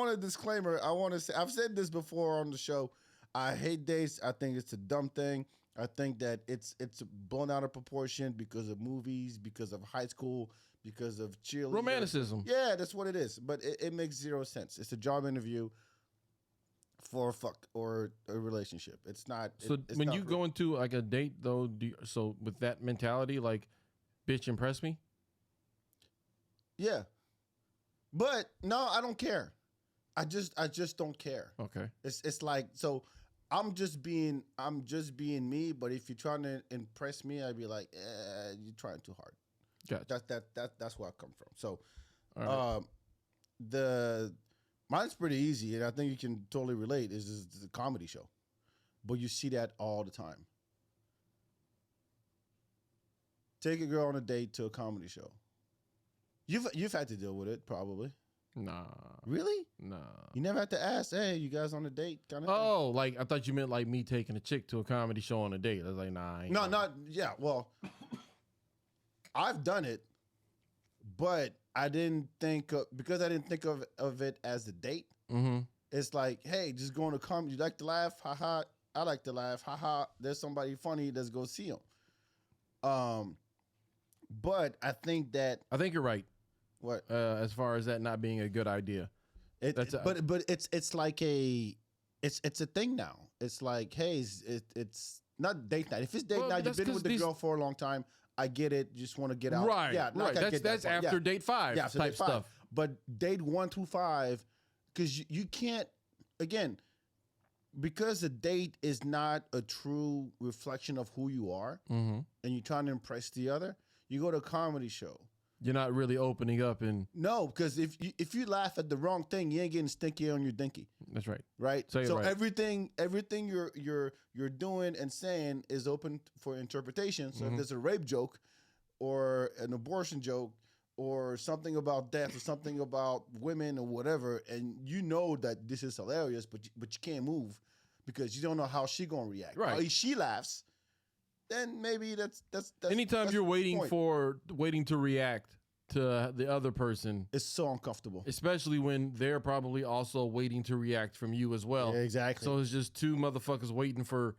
a disclaimer. I want to say I've said this before on the show. I hate dates. I think it's a dumb thing. I think that it's blown out of proportion because of movies, because of high school, because of cheerleading. Romanticism. Yeah, that's what it is. But it makes zero sense. It's a job interview for a fuck or a relationship. It's not. So when you go into like a date though, so with that mentality, like, bitch, impress me. Yeah, but no, I don't care. I just don't care. Okay. It's like, so I'm just being me. But if you're trying to impress me, I'd be like, you're trying too hard. Gotcha. That's where I come from. So, right. Mine's pretty easy, and I think you can totally relate. Is the comedy show, but you see that all the time. Take a girl on a date to a comedy show. You've had to deal with it, probably. Nah. Really? Nah. You never had to ask, hey, you guys on a date kind of thing? Oh, like I thought you meant like me taking a chick to a comedy show on a date. I was like, nah. Well, I've done it, but I didn't think of it as a date. Mm-hmm. It's like, hey, just going to comedy. You like to laugh? Ha ha. I like to laugh. Ha ha. There's somebody funny. Let's go see him. But I think you're right. What? As far as that not being a good idea. But it's like it's a thing now. It's like, hey, it's not date night. If it's date night, you've been with the girl for a long time. I get it. You just want to get out. Right. Yeah. Right. That's after date 5 type stuff. But date 1 through 5, because you can't, again, because a date is not a true reflection of who you are, mm-hmm. and you're trying to impress the other. You go to a comedy show. you're not really opening up. And no, because if you laugh at the wrong thing, you ain't getting stinky on your dinky. that's right. Right. So right. everything you're doing and saying is open for interpretation. So if there's a rape joke, or an abortion joke, or something about death, or something about women, or whatever, and you know that this is hilarious, but you can't move because you don't know how she gonna react. Right. If she laughs, then maybe that's anytime that's you're the waiting to react to the other person, it's so uncomfortable, especially when they're probably also waiting to react from you as well. Yeah, exactly. So it's just two motherfuckers waiting for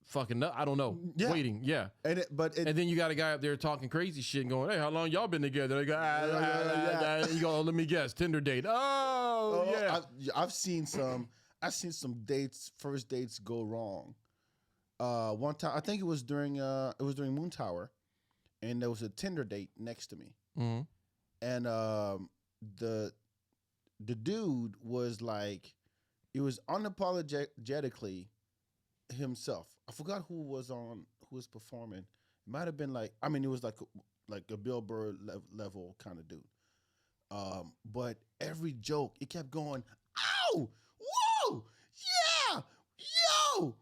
fucking I don't know, waiting. Yeah. And then you got a guy up there talking crazy shit and going, "Hey, how long y'all been together?" They go, you go, "Let me guess, Tinder date." Oh yeah. I've seen some first dates go wrong. One time, I think it was during Moon Tower, and there was a Tinder date next to me, and the dude was like, it was unapologetically himself. I forgot who was performing. It might have been it was like a Bill Burr level kind of dude. But every joke, it kept going, "Ow, whoa, yeah, yo,"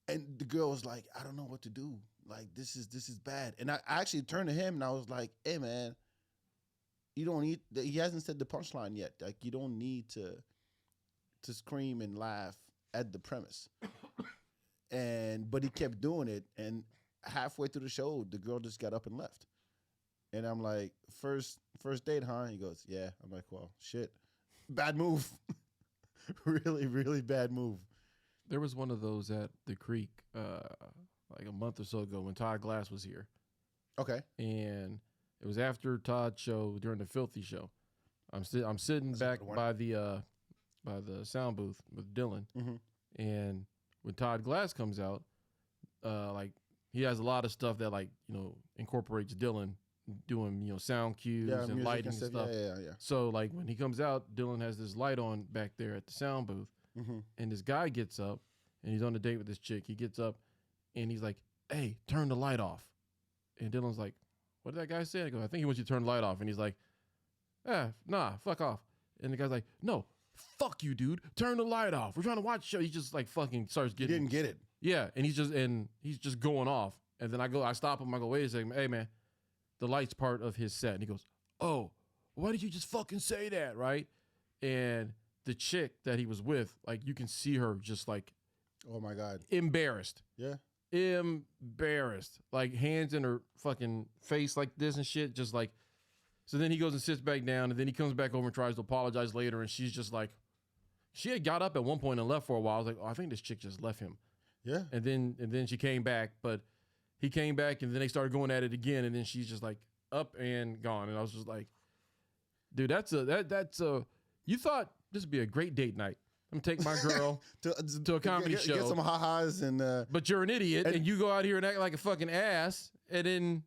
and the girl was like, "I don't know what to do. Like this is bad." And I actually turned to him and I was like, "Hey man, you don't need. He hasn't said the punchline yet. Like you don't need to scream and laugh at the premise." But he kept doing it, and halfway through the show, the girl just got up and left. And I'm like, first date, huh? He goes, "Yeah." I'm like, well, shit. Bad move. Really, really bad move. There was one of those at the Creek like a month or so ago when Todd Glass was here. Okay. And it was after Todd's show during the Filthy show. I'm sitting back by the sound booth with Dylan. And when Todd Glass comes out, like he has a lot of stuff that incorporates Dylan doing sound cues and lighting and stuff. Yeah. So like when he comes out, Dylan has this light on back there at the sound booth, and this guy gets up and he's on a date with this chick. He gets up and he's like, "Hey, turn the light off." And Dylan's like, "What did that guy say?" I go, "I think he wants you to turn the light off." And he's like, "Nah, fuck off." And the guy's like, "No. Fuck you, dude. Turn the light off. We're trying to watch the show." He just like fucking starts getting. He didn't get it. Yeah, and he's just going off. And then I stop him. I go, "Wait a second, hey man, the light's part of his set." And he goes, "Oh, why did you just fucking say that, right?" And the chick that he was with, like you can see her just like, oh my god, embarrassed. Yeah, embarrassed, like hands in her fucking face like this and shit, just like. So then he goes and sits back down, and then he comes back over and tries to apologize later, and she's just like, she had got up at one point and left for a while. I was like, "Oh, I think this chick just left him." Yeah. And then she came back, but he came back, and then they started going at it again, and then she's just like up and gone. And I was just like, dude, that's a you thought this would be a great date night. I'm gonna take my girl to a comedy show. Get some ha-has and but you're an idiot and you go out here and act like a fucking ass, and then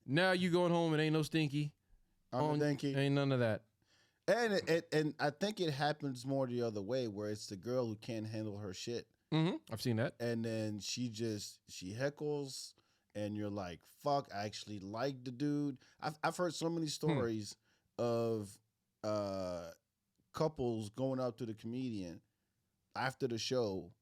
now you going home and ain't no stinky. Ain't none of that. And I think it happens more the other way, where it's the girl who can't handle her shit. I've seen that. And then she heckles, and you're like, "Fuck, I actually like the dude." I've heard so many stories of couples going up to the comedian after the show,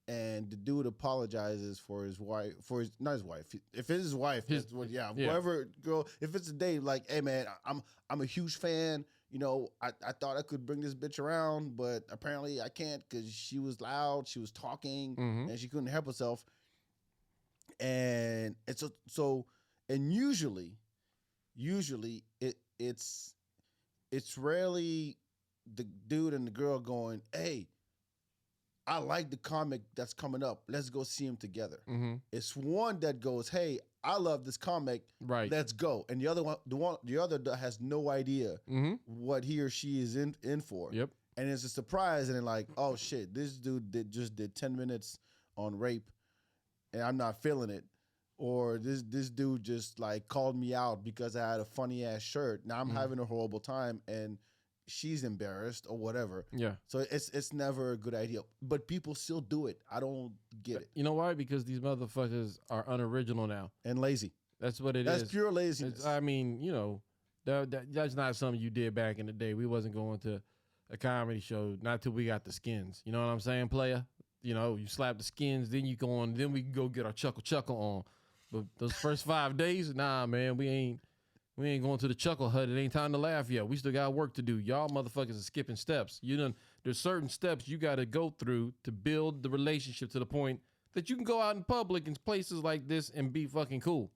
and the dude apologizes for his wife, not his wife. If it's his wife, whoever girl. If it's a date, like, "Hey man, I'm a huge fan. I thought I could bring this bitch around, but apparently I can't because she was loud, she was talking, and she couldn't help herself." And it's and usually it's rarely the dude and the girl going, "Hey, I like the comic that's coming up. Let's go see him together." It's one that goes, "Hey, I love this comic. Right. Let's go." And the other has no idea what he or she is in for. Yep. And it's a surprise, and they're like, "Oh shit, this dude just did 10 minutes on rape, and I'm not feeling it." Or this dude just like called me out because I had a funny ass shirt. Now I'm having a horrible time, and she's embarrassed or whatever. Yeah. So it's never a good idea. But people still do it. I don't get it. You know why? Because these motherfuckers are unoriginal now. And lazy. That's what it That's is. pure laziness. I mean, you know, that's not something you did back in the day. We wasn't going to a comedy show not till we got the skins. You know what I'm saying, player? You know, you slap the skins, then you go on, then we can go get our chuckle on. But those first 5 days, nah, man, we ain't going to the chuckle hut. It ain't time to laugh yet. We still got work to do. Y'all motherfuckers are skipping steps. There's certain steps you got to go through to build the relationship to the point that you can go out in public in places like this and be fucking cool.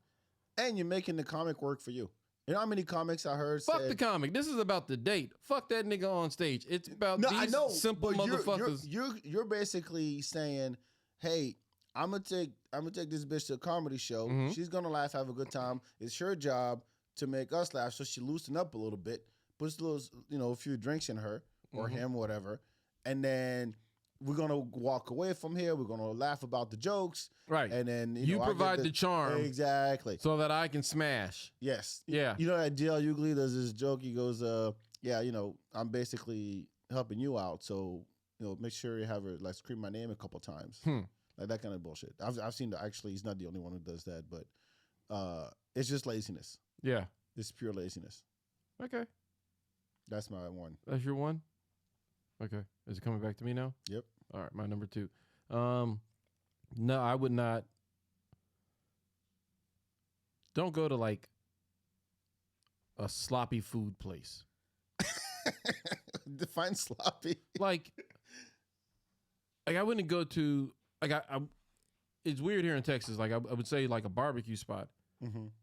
And you're making the comic work for you. You know how many comics I heard Fuck the comic. This is about the date. Fuck that nigga on stage. It's about these simple motherfuckers. You're basically saying, hey, I'm gonna take this bitch to a comedy show. Mm-hmm. She's gonna laugh, have a good time. It's her job to make us laugh, so she loosen up a little bit, puts a little, a few drinks in her or him, whatever, and then we're gonna walk away from here. We're gonna laugh about the jokes, right? And then you provide the charm, exactly, so that I can smash. Yes, yeah. You know that D.L. Hughley does this joke. He goes, "Yeah, I'm basically helping you out, so make sure you have her like scream my name a couple times, like that kind of bullshit." I've seen that. Actually, he's not the only one who does that, but it's just laziness. Yeah, it's pure laziness. Okay, that's my one. That's your one. Okay. Is it coming back to me now? Yep. All right, my number 2. No, I would not. Don't go to like a sloppy food place. Define sloppy. Like I wouldn't go to I it's weird here in Texas. Like I would say like a barbecue spot,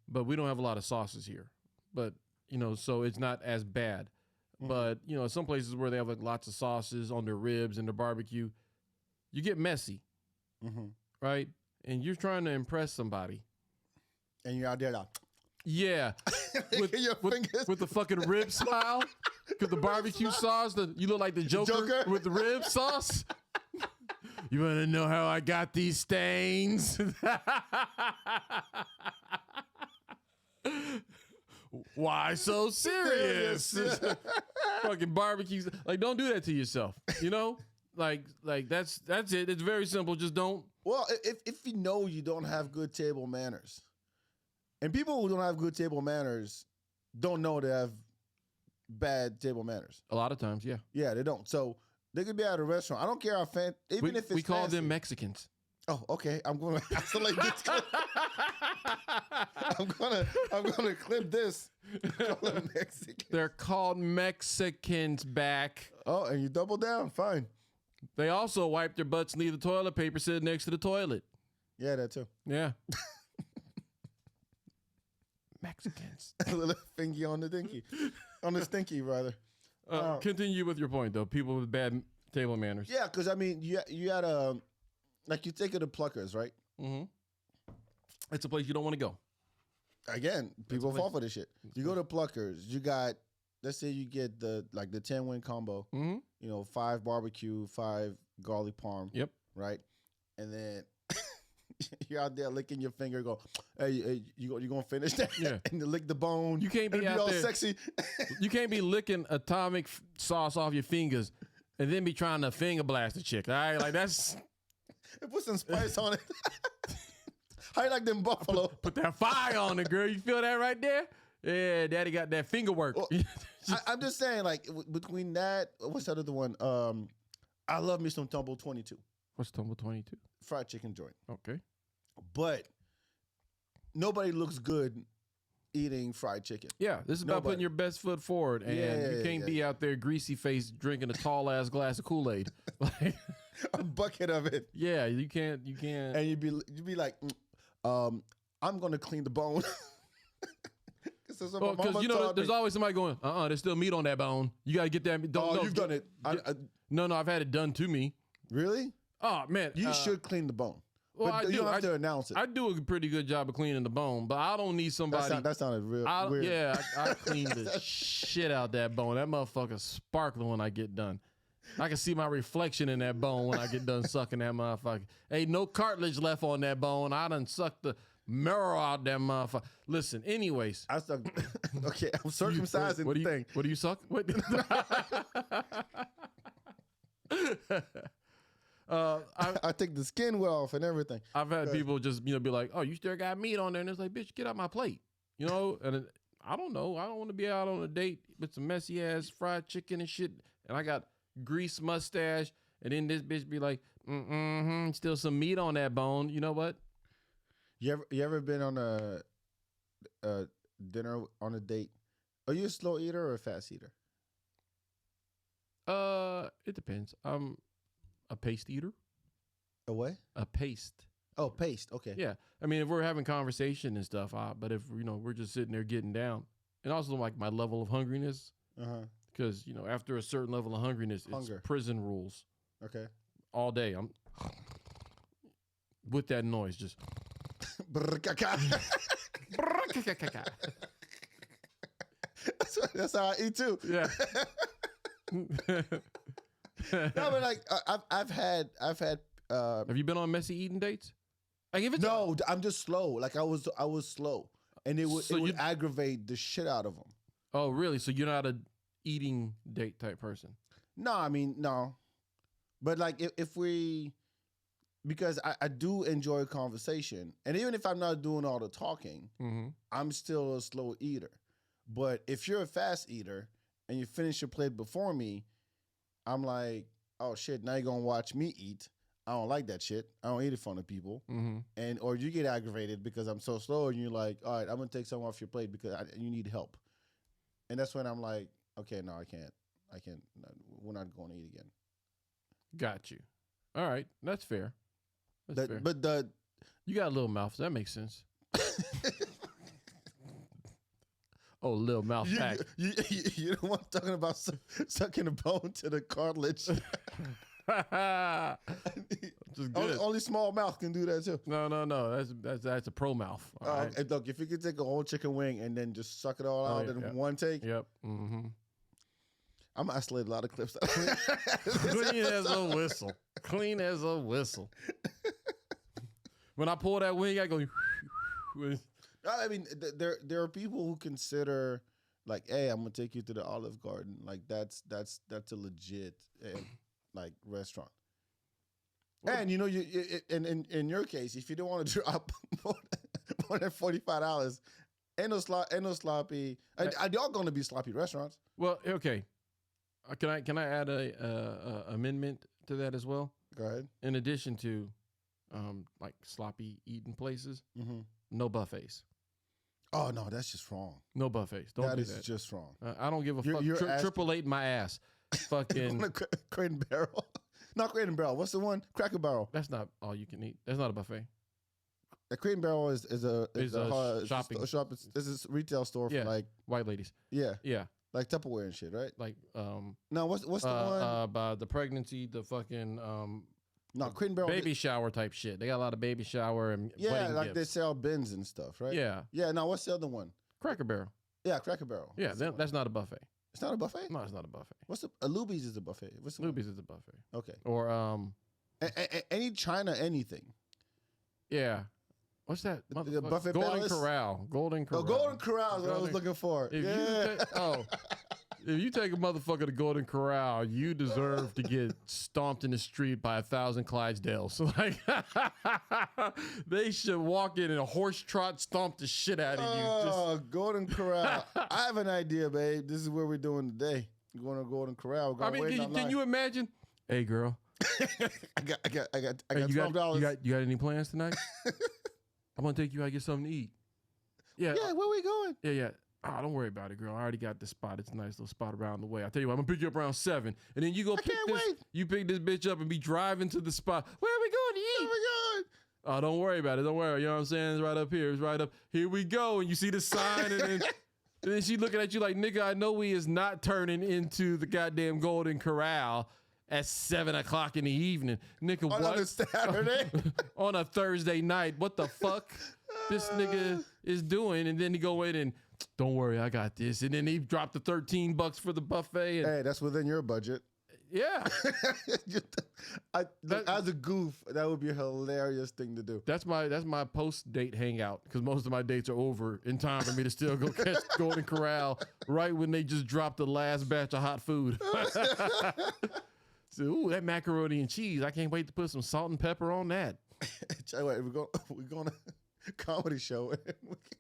but we don't have a lot of sauces here. But so it's not as bad. But, some places where they have like lots of sauces on their ribs and their barbecue, you get messy, right? And you're trying to impress somebody. And you're out there like, yeah, with the fucking rib smile, because the barbecue sauce, you look like the Joker with the rib sauce. You want to know how I got these stains? Why so serious? Fucking barbecues. Like, don't do that to yourself. Like that's it. It's very simple. Just don't. Well, if you don't have good table manners, and people who don't have good table manners don't know they have bad table manners. A lot of times, yeah. Yeah, they don't. So they could be at a restaurant. I don't care how fancy. Even if it's we call fancy. them Mexicans. Oh, okay. I'm going to isolate this clip. I'm gonna clip this. They're called Mexicans back. Oh, and you double down. Fine. They also wipe their butts and leave the toilet paper sitting next to the toilet. Yeah, that too. Yeah. Mexicans. A little fingy on the dinky. On the stinky, rather. Continue with your point, though. People with bad table manners. Yeah, because, I mean, you had like you take it to Pluckers, right? Mm-hmm. It's a place you don't want to go. Again, people fall for this shit. You go to Pluckers, you got, let's say you get the 10-wing combo, 5 barbecue, 5 garlic parm. Yep. Right? And then you're out there licking your finger, go, hey, you going to finish that? Yeah. And you lick the bone. You can't be out all there sexy. You can't be licking atomic sauce off your fingers and then be trying to finger blast a chick. All right? Like, that's... Put some spice on it. How you like them buffalo? Put that fire on it, girl. You feel that right there? Yeah, daddy got that finger work. Well, I'm just saying, like, between that, what's that other one? I love me some Tumble 22. What's Tumble 22? Fried chicken joint. Okay. But nobody looks good eating fried chicken. Yeah, this is about putting your best foot forward, and you can't be out there greasy faced drinking a tall ass glass of Kool-Aid. Like, a bucket of it. Yeah, you can't. And you'd be like, I'm gonna clean the bone. Because there's always somebody going, there's still meat on that bone. You gotta get that. You've done it. No, I've had it done to me. Really? Oh man, you should clean the bone. Well, but you don't have to announce it. I do a pretty good job of cleaning the bone, but I don't need somebody. That sounded real weird. Yeah, I clean the shit out that bone. That motherfucker's sparkling when I get done. I can see my reflection in that bone when I get done sucking that motherfucker. Ain't no cartilage left on that bone. I done sucked the marrow out that motherfucker. Listen, anyways. I suck. Okay, I'm circumcising the thing. What do you suck? What? I take the skin off and everything. I've had people just, be like, oh, you still got meat on there. And it's like, bitch, get out my plate. And I don't know. I don't want to be out on a date with some messy ass fried chicken and shit. And I got grease mustache. And then this bitch be like, still some meat on that bone. You know what? You ever been on a dinner on a date? Are you a slow eater or a fast eater? It depends. I'm a paste eater. A what? A paste. Oh, paste. Okay. Yeah. I mean, if we're having conversation and stuff, but if, we're just sitting there getting down, and also like my level of hungriness, because, after a certain level of hungriness, it's prison rules. Okay. All day. I'm with that noise, just. That's how I eat too. Yeah. No, but like I've had. Have you been on messy eating dates? Like if it's no, I'm just slow. Like I was slow, and it would aggravate the shit out of them. Oh, really? So you're not a eating date type person? No, I mean no, but like if we, because I do enjoy conversation, and even if I'm not doing all the talking, I'm still a slow eater. But if you're a fast eater and you finish your plate before me, I'm like, oh shit, now you're gonna watch me eat. I don't like that shit. I don't eat in front of people. And or you get aggravated because I'm so slow, and you're like, all right, I'm gonna take some off your plate because you need help. And that's when I'm like, okay, no, I can't. No, we're not going to eat again. Got you. All right, that's fair. That's fair. But you got a little mouth. So that makes sense. Oh, little mouth pack. You the one talking about sucking a bone to the cartilage. Just good. Only small mouth can do that too. No. That's a pro mouth. Right. And look, if you could take a whole chicken wing and then just suck it all out in one take. Yep. I'm gonna isolate a lot of clips. Clean as a whistle. Clean as a whistle. When I pull that wing, I go. I mean, there are people who consider like, hey, I'm gonna take you to the Olive Garden. Like that's a legit like restaurant. And you in your case, if you don't want to drop more than $45, ain't no sloppy. Are y'all gonna be sloppy restaurants? Well, okay. Can I add a amendment to that as well? Go ahead. In addition to, like sloppy eating places, no buffets. Oh no, that's just wrong. No buffets. Don't do that. That is just wrong. I don't give a fuck. Triple eight my ass. Fucking Crate and Barrel. Not Crate and Barrel. What's the one? Cracker Barrel. That's not all you can eat. That's not a buffet. A Crate and Barrel is a shopping. This is a retail store for like white ladies. Yeah. Yeah. Like Tupperware and shit, right? Like no, what's the one? By the pregnancy, the fucking no, Crate and Barrel baby shower type shit. They got a lot of baby shower and wedding like gifts. they sell bins and stuff, right? Yeah. Yeah. Now what's the other one? Cracker Barrel. Yeah, Cracker Barrel. Yeah, that's not a buffet. It's not a buffet? No, it's not a buffet. What's a Luby's is a buffet. What's the Luby's is a buffet. Okay. Or any China anything. Yeah. What's that? The buffet Golden Palace? Corral. Golden Corral. Oh, Golden Corral is what I was looking for. If you take a motherfucker to Golden Corral, you deserve to get stomped in the street by 1,000 Clydesdales. Like, they should walk in and a horse trot stomp the shit out of you. Oh, Golden Corral. I have an idea, babe. This is what we're doing today. We're going to Golden Corral. Can you imagine? Hey, girl. I got $12. You got any plans tonight? I'm gonna take you out to get something to eat. Yeah. Yeah, where we going? Yeah. Oh, don't worry about it, girl. I already got this spot. It's a nice little spot around the way. I tell you what, I'm gonna pick you up around 7, and then you go You pick this bitch up and be driving to the spot. Where are we going to eat? Where we going? Oh, don't worry about it. Don't worry. You know what I'm saying? It's right up here. It's right up. Here we go. And you see the sign, and then she looking at you like, nigga, I know we is not turning into the goddamn Golden Corral at 7 o'clock in the evening. Nigga, what? On a Saturday? On a Thursday night. What the fuck this nigga is doing? And then he go in and, don't worry, I got this. And then he dropped the $13 for the buffet. And, hey, that's within your budget. Yeah. As a goof, that would be a hilarious thing to do. That's my post-date hangout, because most of my dates are over in time for me to still go catch Golden Corral right when they just dropped the last batch of hot food. So, ooh, that macaroni and cheese. I can't wait to put some salt and pepper on that. We're going to comedy show.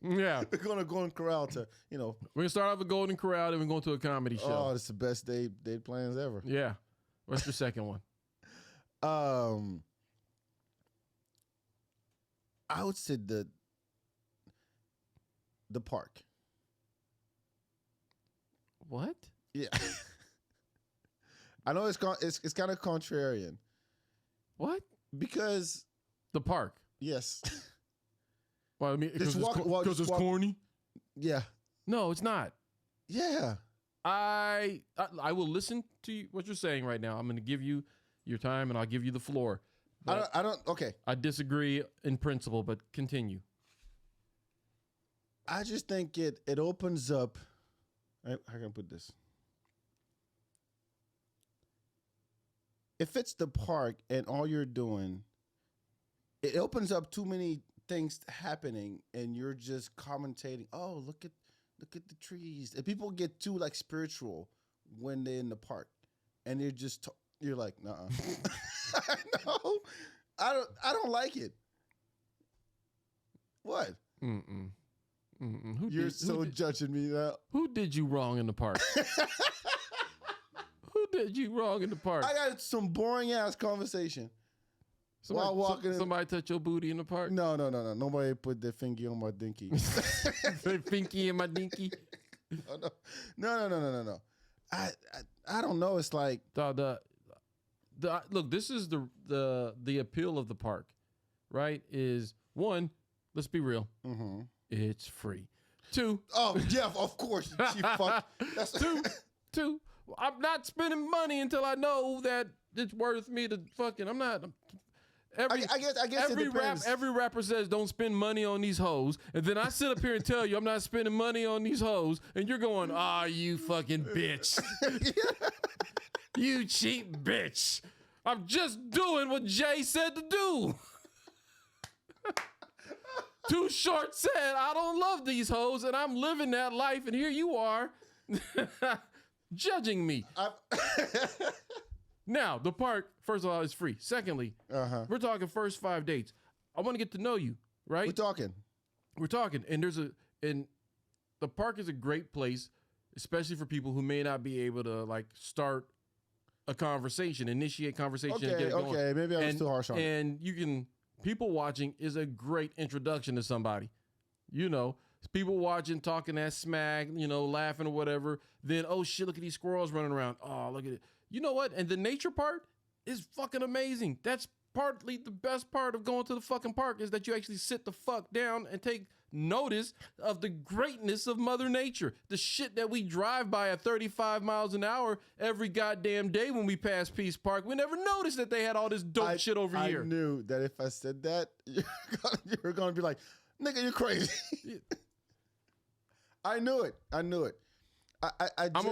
Yeah. We're going to Golden Corral to, We're going to start off with Golden Corral, then we're going to a comedy show. Oh, it's the best date plans ever. Yeah. What's your second one? I would say the park. What? Yeah. I know it's kind of contrarian. What? Because the park. Yes. Well, I mean, because it's corny. Yeah. No, it's not. Yeah. I will listen to what you're saying right now. I'm going to give you your time, and I'll give you the floor. I don't. Okay. I disagree in principle, but continue. I just think it opens up. How can I put this? If it's the park and all you're doing, it opens up too many things happening, and you're just commentating. Oh, look at the trees, and people get too like spiritual when they're in the park, and you're like, nah. No, I don't like it. What? You're judging me now. Who did you wrong in the park? Who did you wrong in the park? I got some boring ass conversation. Somebody touch your booty in the park? No. Nobody put their finger on my dinky. Their finky in my dinky? No. I don't know. It's like look. This is the appeal of the park, right? Is one. Let's be real. Mm-hmm. It's free. Two. Oh yeah, of course. That's two. I'm not spending money until I know that it's worth me to fucking. I'm not. I guess every rapper says don't spend money on these hoes, and then I sit up here and tell you I'm not spending money on these hoes, and you're going, you fucking bitch. You cheap bitch. I'm just doing what Jay said to do. Too Short said, I don't love these hoes, and I'm living that life, and here you are judging me. Now, the park, first of all, is free. Secondly, we're talking first 5 dates. I want to get to know you, right? We're talking. And the park is a great place, especially for people who may not be able to like start a conversation, initiate conversation, and get it going. Okay, maybe I was too harsh on it. And people watching is a great introduction to somebody. People watching, talking that smack, laughing or whatever. Then, oh shit, look at these squirrels running around. Oh, look at it. You know what? And the nature part is fucking amazing. That's partly the best part of going to the fucking park is that you actually sit the fuck down and take notice of the greatness of Mother Nature. The shit that we drive by at 35 miles an hour every goddamn day when we pass Peace Park. We never noticed that they had all this dope shit over here. I knew that if I said that, you're going to be like, nigga, you're crazy. I knew it. I'm a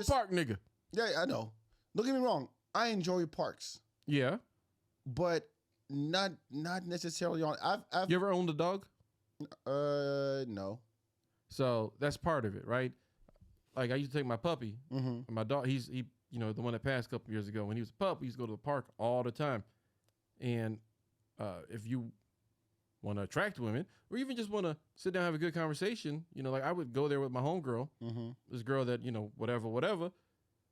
park nigga. Yeah, I know. Don't get me wrong. I enjoy parks. Yeah. But not necessarily on. You ever owned a dog? No. So that's part of it, right? Like I used to take my puppy, my dog. He, the one that passed a couple years ago. When he was a pup, we used to go to the park all the time. And if you want to attract women, or even just want to sit down and have a good conversation, like I would go there with my homegirl, this girl that whatever.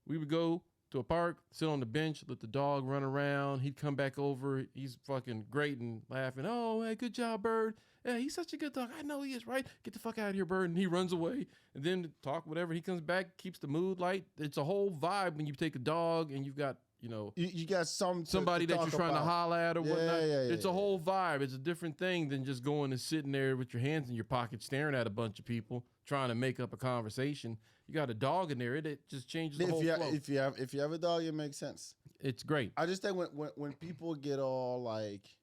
We would go to a park, sit on the bench, let the dog run around. He'd come back over. He's fucking great and laughing. Oh, hey, good job, Bird. Yeah, he's such a good dog. I know he is, right? Get the fuck out of here, Bird. And he runs away. And then talk, whatever. He comes back, keeps the mood light. It's a whole vibe when you take a dog and you've got, you got somebody that you're trying to holler at or whatnot. It's a whole vibe. It's a different thing than just going and sitting there with your hands in your pocket, staring at a bunch of people, trying to make up a conversation. You got a dog in there, it just changes the whole flow. If you have a dog, it makes sense. It's great. I just think when people get all like,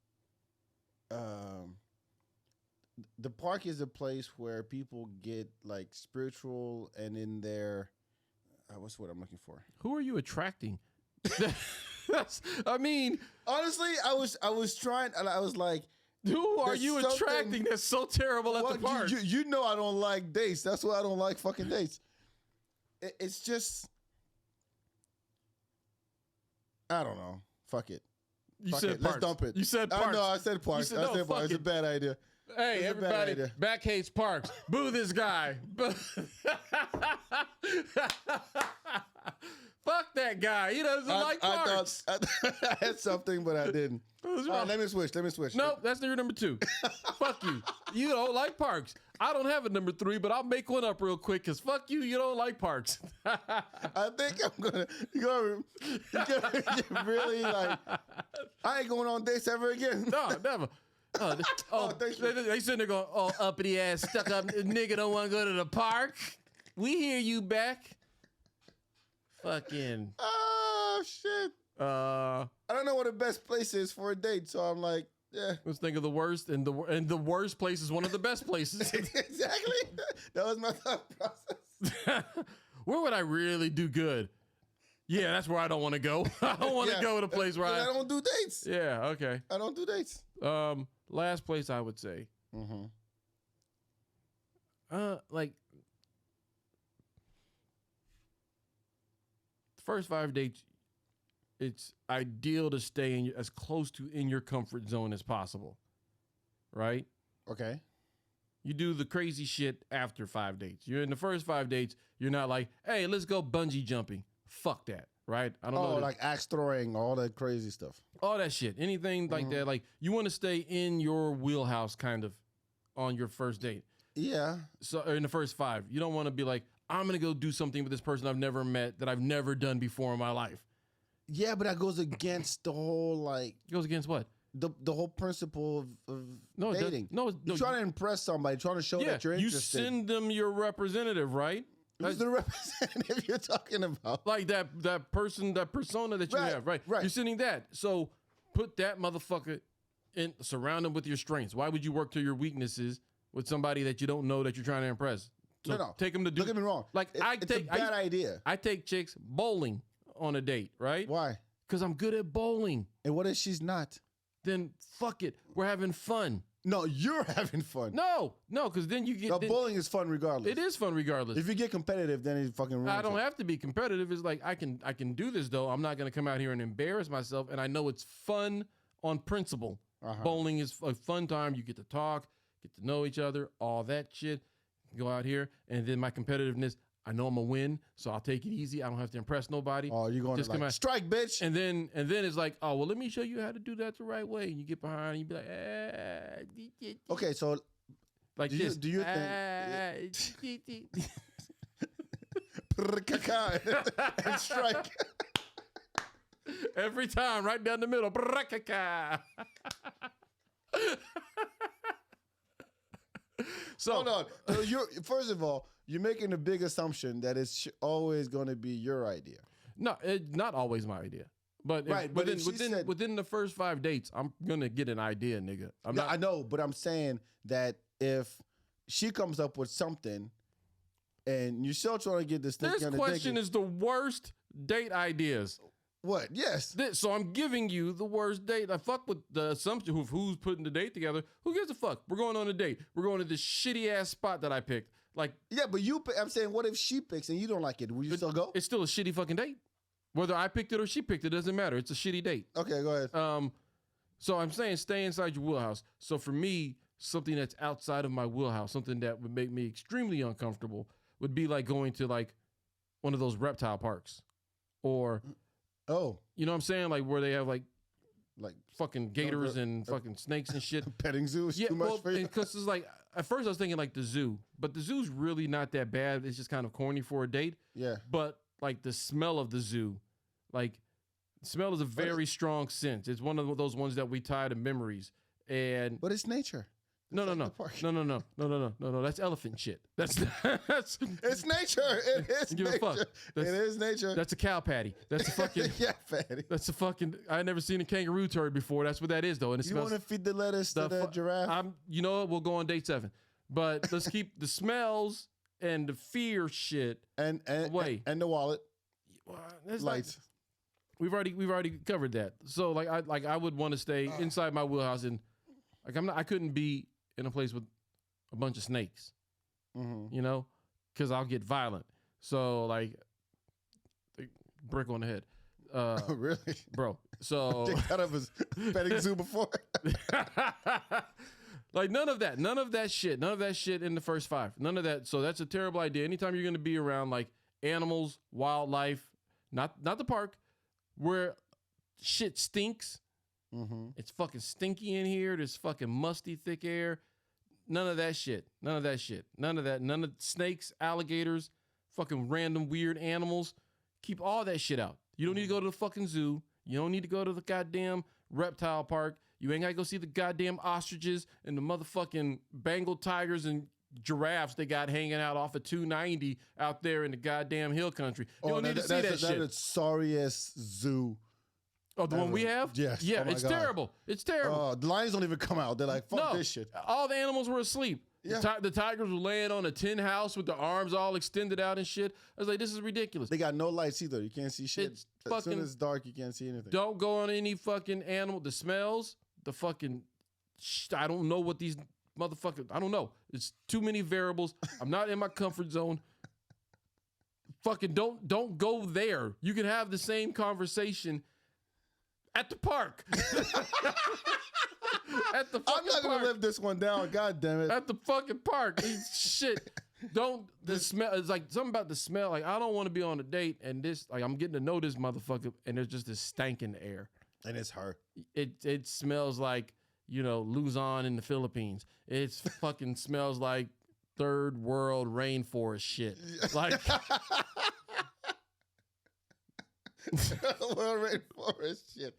the park is a place where people get like spiritual and in their, what's the word I'm looking for? Who are you attracting? Honestly, I was trying, and I was like, who are you attracting that's so terrible at the park? You know I don't like dates. That's why I don't like fucking dates. It's just, I don't know. Fuck it. You Fuck said it. Parks. Let's dump it. You said Parks. I know. I said Parks. Said, I said no, Parks. It's a bad idea. Hey, It's a bad everybody, idea. back hates Parks. Boo this guy. Fuck that guy. He doesn't like Parks. I had something, but I didn't. All right, let me switch. Nope, that's your number 2. Fuck you. You don't like Parks. I don't have a number 3, but I'll make one up real quick because fuck you, you don't like Parks. I think you're gonna get really like, I ain't going on dates ever again. No, never. They sitting there going, oh, uppity ass, stuck up nigga don't want to go to the park. We hear you back. Fucking. Oh, shit. I don't know what the best place is for a date, so I'm like, yeah. Let's think of the worst, and the worst place is one of the best places. Exactly. That was my thought process. Where would I really do good? Yeah, that's where I don't want to go. I don't want to go to a place where I don't do dates. Yeah, okay. I don't do dates. Last place I would say. Like the first 5 dates, it's ideal to stay as close to in your comfort zone as possible, right? Okay. You do the crazy shit after 5 dates. You're in the first 5 dates. You're not like, hey, let's go bungee jumping. Fuck that, right? I don't know. Oh, like axe throwing, all that crazy stuff. All that shit. Anything like that. Like you want to stay in your wheelhouse kind of on your first date. Yeah. So in the first 5, you don't want to be like, I'm going to go do something with this person I've never met that I've never done before in my life. Yeah, but that goes against the whole like. It goes against what? The whole principle of dating. You're trying to impress somebody, trying to show that you're interested. You send them your representative, right? Who's the representative you're talking about? Like that persona that you have, right? Right. You're sending that. So put that motherfucker in, surround them with your strengths. Why would you work to your weaknesses with somebody that you don't know that you're trying to impress? So no. Take them to do. Don't get me wrong. Like it's a bad idea. I take chicks bowling on a date, right? Why? Because I'm good at bowling. And what if she's not? Then fuck it. We're having fun. No, you're having fun. No, because then you get. No, bowling is fun regardless. It is fun regardless. If you get competitive, then it fucking ruins I don't have to be competitive. It's like I can do this though. I'm not gonna come out here and embarrass myself. And I know it's fun on principle. Bowling is a fun time. You get to talk, get to know each other, all that shit. Go out here, and then my competitiveness. I know I'm gonna win, so I'll take it easy. I don't have to impress nobody. Oh, you're going to like, strike, bitch. And then it's like, oh, well, let me show you how to do that the right way. And you get behind, and you be like, okay, so like do this. Do you think? And strike. Every time, right down the middle. So hold on. So first of all, you're making a big assumption that it's always going to be your idea. No, it's not always my idea. But right, within the first 5 dates, I'm gonna get an idea, nigga. I know, but I'm saying that if she comes up with something, and you're still trying to get this thing. This question is the worst date ideas. What? Yes. So I'm giving you the worst date. I fuck with the assumption of who's putting the date together. Who gives a fuck? We're going on a date. We're going to this shitty ass spot that I picked. Like, yeah, but I'm saying, what if she picks and you don't like it? Will you still go? It's still a shitty fucking date. Whether I picked it or she picked it doesn't matter. It's a shitty date. Okay, go ahead. So I'm saying stay inside your wheelhouse. So for me, something that's outside of my wheelhouse, something that would make me extremely uncomfortable, would be like going to like one of those reptile parks, or you know what I'm saying, like where they have like fucking gators and fucking snakes and shit. Petting zoo is too much for you. Because it's like at first I was thinking like the zoo, but the zoo's really not that bad. It's just kind of corny for a date. Yeah. But like the smell of the zoo, like smell is a very strong sense. It's one of those ones that we tie to memories. But it's nature. No. That's elephant shit. That's it's nature. It is give nature. A fuck. It is nature. That's a cow patty. That's a fucking patty. That's a fucking. I never seen a kangaroo turd before. That's what that is though. And it smells. You want to feed the lettuce to the giraffe? You know what? We'll go on date 7, but let's keep the smells and the fear shit and away and the wallet. Lights. We've already covered that. So I would want to stay inside my wheelhouse, and like I couldn't be in a place with a bunch of snakes, you know, because I'll get violent. So like, brick on the head. Really? Bro. So Kicked out of his petting zoo before. like none of that shit in the first 5, none of that. So that's a terrible idea. Anytime you're going to be around like animals, wildlife, not the park where shit stinks. Mm-hmm. It's fucking stinky in here. There's fucking musty, thick air. None of that shit. None of that. None of snakes, alligators, fucking random weird animals. Keep all that shit out. You don't need to go to the fucking zoo. You don't need to go to the goddamn reptile park. You ain't got to go see the goddamn ostriches and the motherfucking Bengal tigers and giraffes they got hanging out off of 290 out there in the goddamn hill country. You don't need to see that shit. That's the sorriest zoo. Oh, the one we have? Yes. Yeah, oh it's God. terrible. It's terrible. The lions don't even come out. They're like, fuck this shit. All the animals were asleep. Yeah. The tigers were laying on a tin house with their arms all extended out and shit. I was like, this is ridiculous. They got no lights either. You can't see shit. It's as soon as it's dark, you can't see anything. Don't go on any fucking animal. The smells, the fucking, I don't know what these motherfuckers, I don't know. It's too many variables. I'm not in my comfort zone. Fucking don't go there. You can have the same conversation at the park. At the fucking I'm not gonna live this one down. God damn it. At the fucking park. Shit. The smell. It's like something about the smell. Like I don't want to be on a date and this. Like I'm getting to know this motherfucker and there's just this stank in the air. And it's her. It smells like Luzon in the Philippines. It fucking smells like third world rainforest shit. Like. World rainforest shit.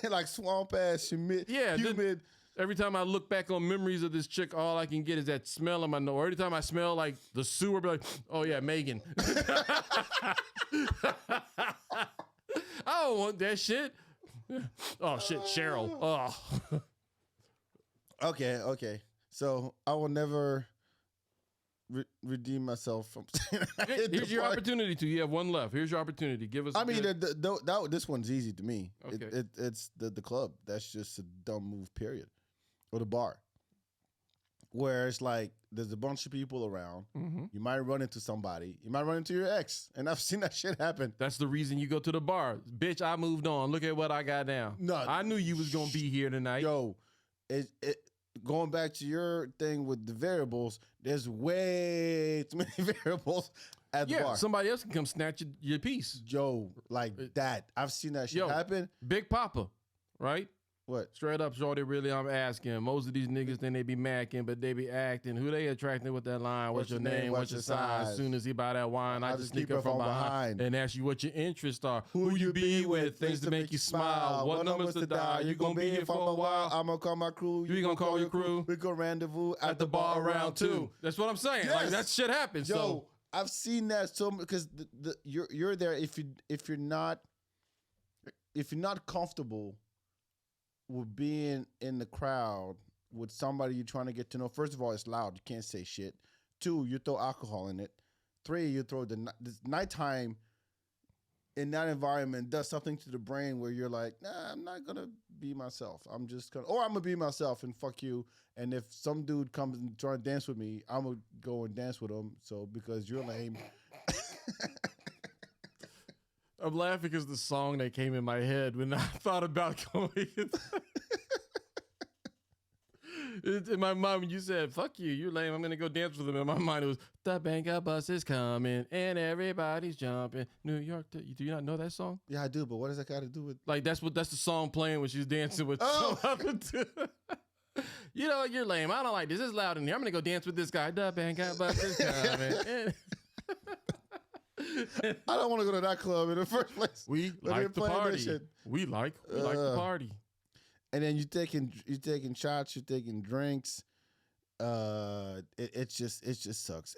Like swamp ass, humid. Every time I look back on memories of this chick, all I can get is that smell in my nose. Every time I smell like the sewer, I'll be like, oh yeah, Megan. I don't want that shit. Oh shit, Cheryl. Oh. Okay. So I will never redeem myself from saying here's your opportunity to. You have one left. Here's your opportunity. Give us. I mean, this one's easy to me. Okay. It's the club. That's just a dumb move. Period. Or the bar, where it's like there's a bunch of people around. Mm-hmm. You might run into somebody. You might run into your ex, and I've seen that shit happen. That's the reason you go to the bar, bitch. I moved on. Look at what I got now. No, I knew you was gonna be here tonight. Yo, going back to your thing with the variables, there's way too many variables at the bar. Somebody else can come snatch your piece. Joe, like that. I've seen that shit happen. Big Papa, right? What? Straight up, shorty, really, I'm asking. Most of these niggas think they be macking, but they be acting. Who they attracting with that line? What's your name? What's your size? As soon as he buy that wine, I just sneak up from behind and ask you what your interests are. Who you be with? Things to make you smile. What numbers to dial? You gonna be here for a while? I'm gonna call my crew. You gonna call your crew? We gonna rendezvous at the bar round 2. That's what I'm saying. Yes. Like that shit happens. Yo, so I've seen that so because you're there if you're not comfortable with being in the crowd with somebody you're trying to get to know. First of all, it's loud. You can't say shit. 2, you throw alcohol in it. 3, you throw the nighttime in that environment does something to the brain where you're like, nah, I'm not going to be myself. I'm going to be myself and fuck you. And if some dude comes and try to dance with me, I'm going to go and dance with him. So because you're lame. I'm laughing because the song that came in my head when I thought about going. In my mind, when you said, fuck you, you're lame, I'm going to go dance with him. In my mind, it was, the banker bus is coming and everybody's jumping. New York, do you not know that song? Yeah, I do, but what does that got to do with... Like, that's the song playing when she's dancing with... You know, you're lame. I don't like this. It's loud in here. I'm going to go dance with this guy. The banker bus is coming. I don't want to go to that club in the first place. We like the party. We like the party. And then you're taking shots, you're taking drinks. It just sucks.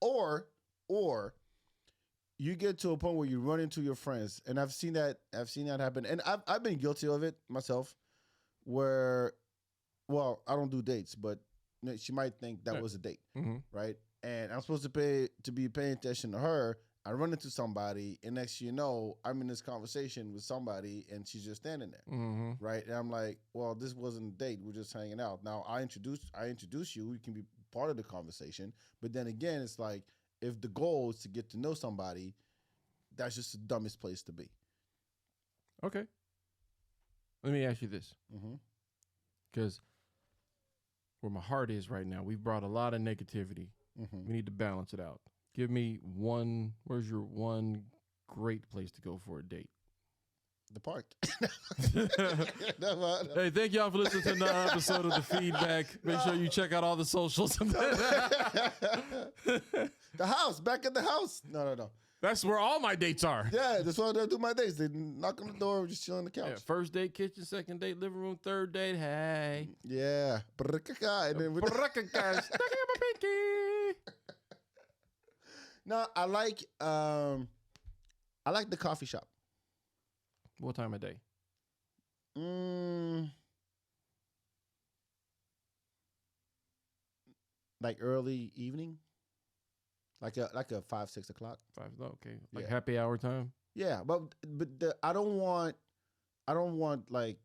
Or you get to a point where you run into your friends, and I've seen that happen, and I've been guilty of it myself. Where, well, I don't do dates, but she might think that was a date, right? And I'm supposed to be paying attention to her. I run into somebody, and next thing you know, I'm in this conversation with somebody, and she's just standing there, right? And I'm like, well, this wasn't a date. We're just hanging out. Now, I introduce you. You can be part of the conversation. But then again, it's like, if the goal is to get to know somebody, that's just the dumbest place to be. Okay. Let me ask you this. Because where my heart is right now, we've brought a lot of negativity. We need to balance it out. Give me where's your one great place to go for a date? The park. Hey, thank y'all for listening to another episode of The Feedback. Make sure you check out all the socials. The house, back at the house. No. That's where all my dates are. Yeah, that's why I do my dates. They knock on the door, just chill on the couch. Yeah, first date, kitchen. Second date, living room. Third date, hey. Yeah. And then no, I like the coffee shop. What time of day? Like early evening. Like a 5, 6 o'clock. 5. Okay. Like happy hour time. Yeah, but I don't want like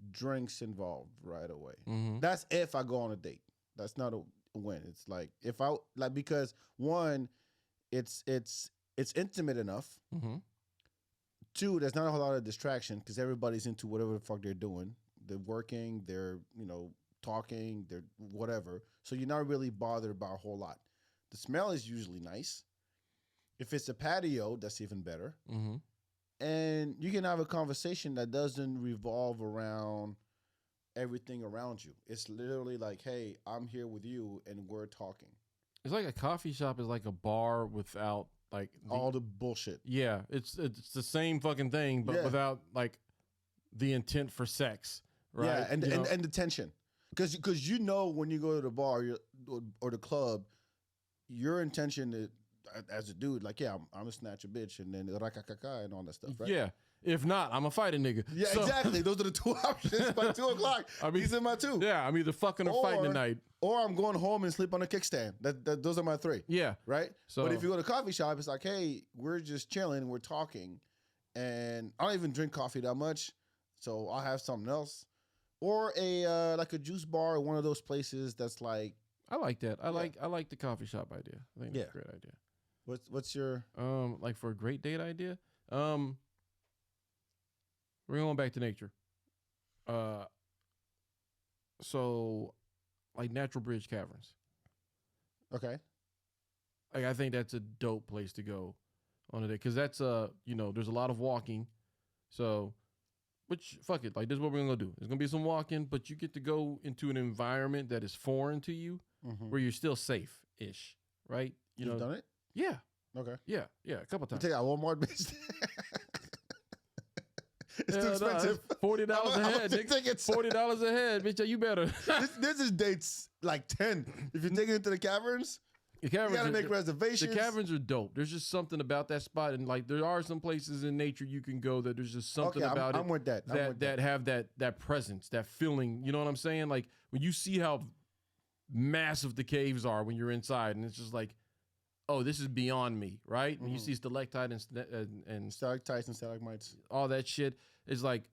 drinks involved right away. That's if I go on a date. That's not a win. It's like if I like, because one, it's intimate enough. 2, there's not a whole lot of distraction because everybody's into whatever the fuck they're doing. They're working, they're, talking, they're whatever. So you're not really bothered by a whole lot. The smell is usually nice. If it's a patio, that's even better. And you can have a conversation that doesn't revolve around everything around you. It's literally like, hey, I'm here with you and we're talking. It's like a coffee shop is like a bar without like all the bullshit. Yeah, it's the same fucking thing, but without like the intent for sex, right? Yeah, and the tension, because when you go to the bar or the club, your intention is, as a dude, like, yeah, I'm gonna snatch a bitch and then rakakaka and all that stuff, right? Yeah. If not, I'm a fighting nigga. Yeah, so, exactly. Those are the 2 options by 2 o'clock. These are my 2. Yeah, I'm either fucking or fighting tonight. Or I'm going home and sleep on a kickstand. Those are my 3. Yeah. Right? So, but if you go to a coffee shop, it's like, hey, we're just chilling, we're talking. And I don't even drink coffee that much, so I'll have something else. Or like a juice bar or one of those places that's like. I like that. I like the coffee shop idea. I think that's a great idea. What's your like for a great date idea? We're going back to nature. So like Natural Bridge Caverns. Okay. Like I think that's a dope place to go on a day because that's there's a lot of walking. So, which fuck it, like this is what we're gonna do. There's gonna be some walking, but you get to go into an environment that is foreign to you, where you're still safe-ish, right? You've done it? Yeah. Okay. Yeah, a couple times. Take out Walmart, bitch. It's too expensive. $40 a head. $40 a head, bitch. You better. This is dates like 10. If you're taking it to the caverns, you gotta make reservations. The caverns are dope. There's just something about that spot, and like there are some places in nature you can go that there's just something about it. I'm with that. That have that presence, that feeling. You know what I'm saying? Like when you see how massive the caves are when you're inside, and it's just like, oh, this is beyond me, right? And you see stalactites and stalactites and stalagmites, all that shit is like,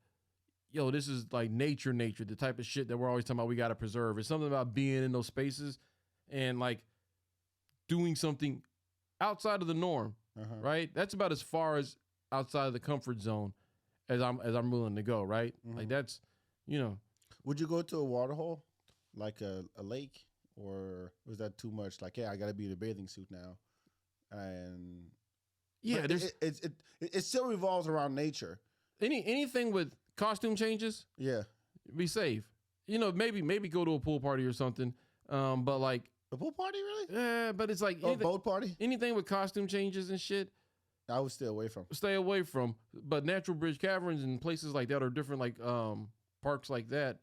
yo, this is like nature, the type of shit that we're always talking about we got to preserve. It's something about being in those spaces and like doing something outside of the norm, right? That's about as far as outside of the comfort zone as I'm willing to go, right? Like that's, Would you go to a water hole, like a lake, or was that too much? Like, yeah, I got to be in a bathing suit now, and yeah, it still revolves around nature. Anything with costume changes, be safe. Maybe go to a pool party or something. But like a pool party, really? Yeah, but it's like a boat party. Anything with costume changes and shit, I would stay away from. But Natural Bridge Caverns and places like that are different. Like parks like that,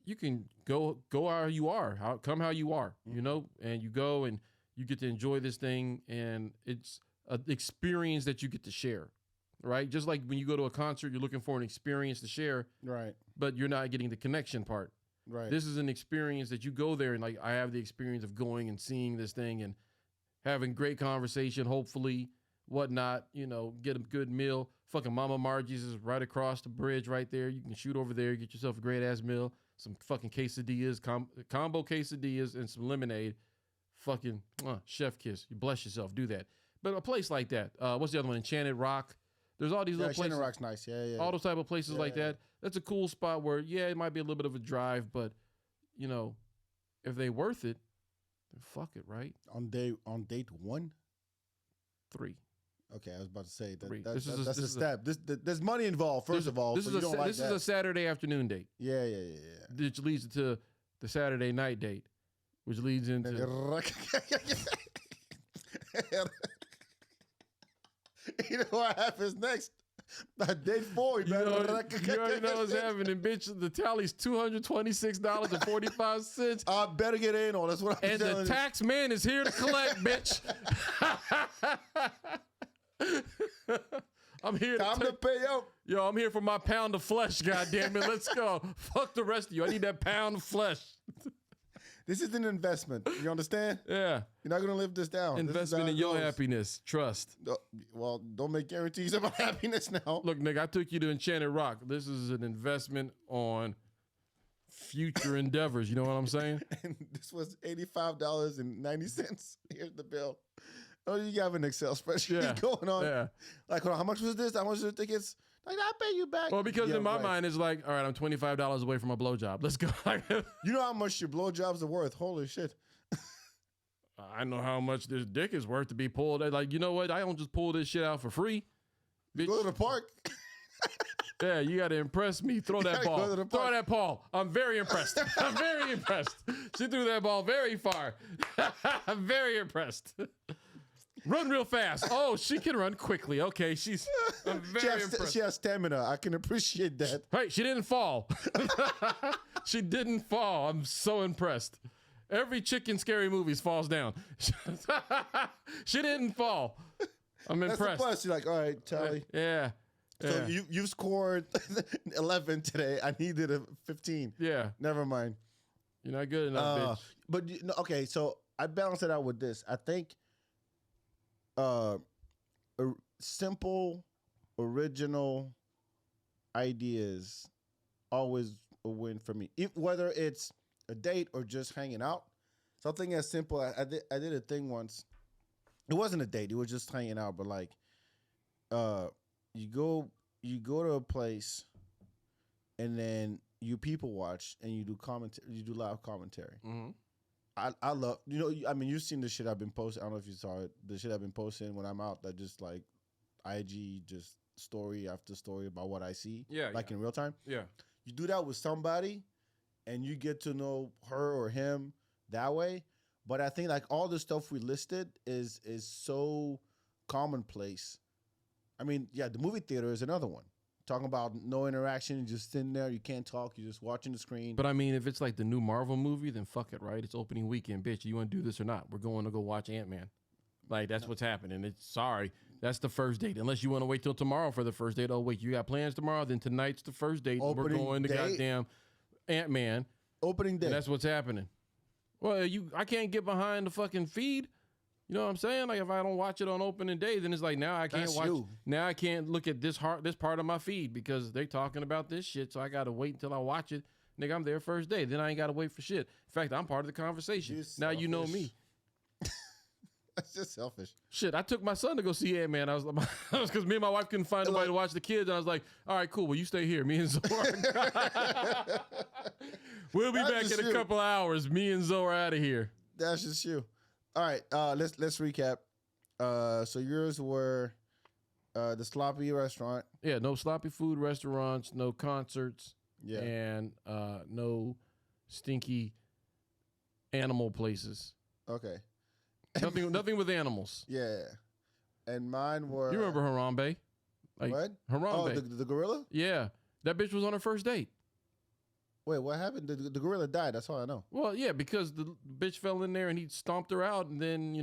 you can go how you are, come how you are, and you go and you get to enjoy this thing, and it's an experience that you get to share. Right, just like when you go to a concert, you're looking for an experience to share, right? But you're not getting the connection part, right? This is an experience that you go there and like I have the experience of going and seeing this thing and having great conversation, hopefully, whatnot. Get a good meal. Fucking Mama Margie's is right across the bridge, right there. You can shoot over there, get yourself a great ass meal, some fucking quesadillas, combo quesadillas, and some lemonade. Fucking chef kiss. You bless yourself. Do that. But a place like that. What's the other one? Enchanted Rock. There's all these little places. Enchanted Rock's nice. Yeah. All those type of places like that. That's a cool spot where, it might be a little bit of a drive, but, if they worth it, then fuck it, right? On date 1? 3. Okay, I was about to say that. This That's a step. There's money involved. First of all, this is a Saturday afternoon date. Yeah. Which leads to the Saturday night date, which leads into. You know what happens next? Date 4, you already know what's happening, bitch. The tally's $226.45. I better get in on. That's what I'm telling you. And the tax man is here to collect, bitch. I'm here. Time to pay up. Yo, I'm here for my pound of flesh. Goddamn it, let's go. Fuck the rest of you. I need that pound of flesh. This is an investment. You understand? Yeah. You're not gonna live this down. Investment in your happiness. Trust. Well, don't make guarantees about happiness now. Look, nigga, I took you to Enchanted Rock. This is an investment on future endeavors. You know what I'm saying? And this was $85.90. Here's the bill. Oh, you have an Excel spreadsheet going on. Yeah. Like, hold on, how much was this? How much was the tickets? Like, I'll pay you back. Well, because in my mind, it's like, all right, I'm $25 away from a blowjob. Let's go. You know how much your blowjobs are worth? Holy shit. I know how much this dick is worth to be pulled. Like, you know what? I don't just pull this shit out for free. Bitch. Go to the park. Yeah, you got to impress me. Throw that ball. Throw that ball. I'm very impressed. I'm very impressed. She threw that ball very far. I'm very impressed. Run real fast. Oh, she can run quickly. Okay, I'm very impressed. She has stamina. I can appreciate that. Hey, she didn't fall. She didn't fall. I'm so impressed. Every chick in scary movies falls down. She didn't fall. I'm impressed. That's the plus. You're like, all right, Charlie. Yeah. So you scored 11 today. I needed a 15. Yeah. Never mind. You're not good enough, bitch. But okay, so I balance it out with this. I think simple, original ideas always a win for me. Whether it's a date or just hanging out, something as simple. I did a thing once. It wasn't a date. It was just hanging out. But like, you go to a place, and then you people watch and you do commentary. You do live commentary. Mm-hmm. I love, I mean, you've seen the shit I've been posting. I don't know if you saw it. The shit I've been posting when I'm out, that just like IG, just story after story about what I see. Yeah. In real time. Yeah. You do that with somebody and you get to know her or him that way. But I think like all the stuff we listed is so commonplace. I mean, yeah, the movie theater is another one. Talking about no interaction, you're just sitting there, you can't talk, you're just watching the screen. But I mean, if it's like the new Marvel movie, then fuck it, right? It's opening weekend, bitch. You want to do this or not? We're going to go watch Ant-Man. Like, that's what's happening. Sorry, that's the first date. Unless you want to wait till tomorrow for the first date. Oh, wait, you got plans tomorrow? Then tonight's the first date. We're going to goddamn Ant-Man. Opening day. And that's what's happening. Well, I can't get behind the fucking feed. You know what I'm saying? Like if I don't watch it on opening day, then it's like now I can't watch. Now I can't look at this part of my feed because they talking about this shit. So I gotta wait until I watch it. Nigga, I'm there first day. Then I ain't gotta wait for shit. In fact, I'm part of the conversation. Now you know me. That's just selfish. Shit, I took my son to go see Ant-Man. I was because me and my wife couldn't find nobody to watch the kids. And I was like, all right, cool. Well, you stay here. Me and Zoe. We'll be back in a couple hours. Me and Zoe are out of here. That's just you. All right, let's recap. So yours were the sloppy restaurant. Yeah, no sloppy food restaurants, no concerts, and no stinky animal places. Okay. Nothing with animals. Yeah. And mine were. You remember Harambe? Like, what? Harambe. Oh, the gorilla? Yeah. That bitch was on her first date. Wait, what happened? The gorilla died. That's all I know. Well, yeah, because the bitch fell in there and he stomped her out, and then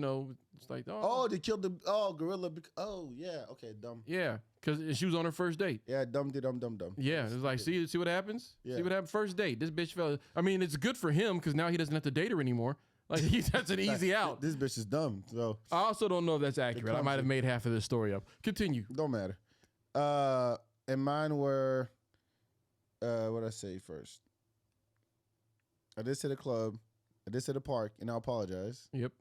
it's like, oh, they killed the gorilla. Oh, yeah, okay, dumb. Yeah, because she was on her first date. Yeah, dumb. Yeah, it was like, see what happens. Yeah. See what happened first date. This bitch fell. I mean, it's good for him because now he doesn't have to date her anymore. Like that's an easy out. This bitch is dumb. So I also don't know if that's accurate. I might have made half of this story up. Continue. Don't matter. And mine were, what did I say first? I did say the club. I did say the park, and I apologize. Yep.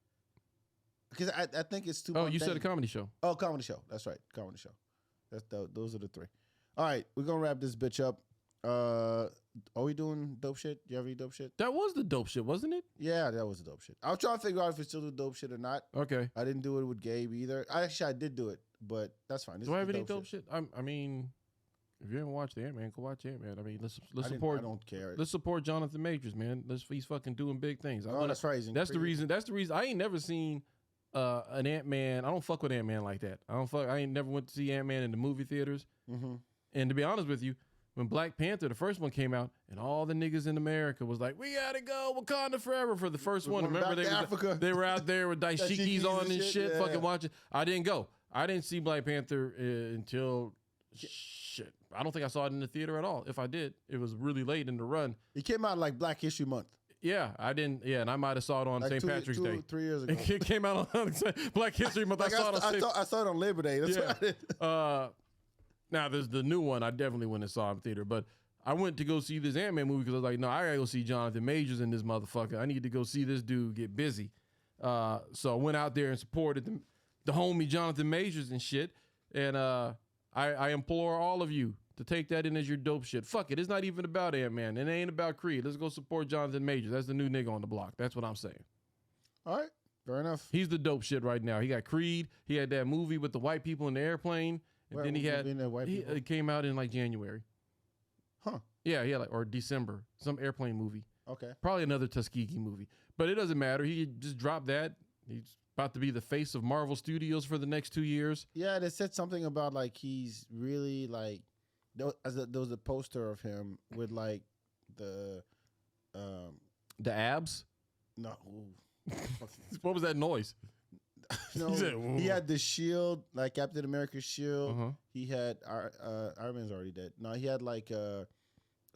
because I think it's too. Oh, you said a comedy show. Oh, comedy show. That's right, comedy show. Those are the three. All right, we're gonna wrap this bitch up. Are we doing dope shit? You have any dope shit? That was the dope shit, wasn't it? Yeah, that was the dope shit. I was trying to figure out if we still do dope shit or not. Okay. I didn't do it with Gabe either. I did do it, but that's fine. Do I have any dope shit? I mean, if you haven't watched Ant-Man, go watch Ant-Man. I mean, let's support. I don't care. Let's support Jonathan Majors, man. He's fucking doing big things. That's right. That's the reason. That's the reason. I ain't never seen an Ant-Man. I don't fuck with Ant-Man like that. I ain't never went to see Ant-Man in the movie theaters. Mm-hmm. And to be honest with you, when Black Panther, the first one came out, and all the niggas in America was like, we gotta go Wakanda forever for the first one. Remember they were out there with dashikis on and shit, fucking watching. I didn't go. I didn't see Black Panther until shit. I don't think I saw it in the theater at all. If I did, it was really late in the run. It came out like Black History Month. Yeah, I didn't. Yeah, and I might have saw it on St. Patrick's Day. 3 years ago. It came out on Black History Month. Like I saw it on Labor Day. That's what I did. Now, there's the new one. I definitely went and saw in theater, but I went to go see this Ant-Man movie because I was like, no, I gotta go see Jonathan Majors in this motherfucker. I need to go see this dude get busy. So I went out there and supported the homie Jonathan Majors and shit. And I implore all of you to take that in as your dope shit. Fuck it. It's not even about Ant-Man. It ain't about Creed. Let's go support Jonathan Majors. That's the new nigga on the block. That's what I'm saying. All right. Fair enough. He's the dope shit right now. He got Creed. He had that movie with the white people in the airplane. And then it came out in like January. Huh. Yeah, or December. Some airplane movie. Okay. Probably another Tuskegee movie. But it doesn't matter. He just dropped that. He's about to be the face of Marvel Studios for the next 2 years. Yeah, they said something about like he's really like there was a poster of him with like the abs? No. What was that noise? No, he had the shield, like Captain America's shield. Uh-huh. He had Iron Man's already dead. No, he had like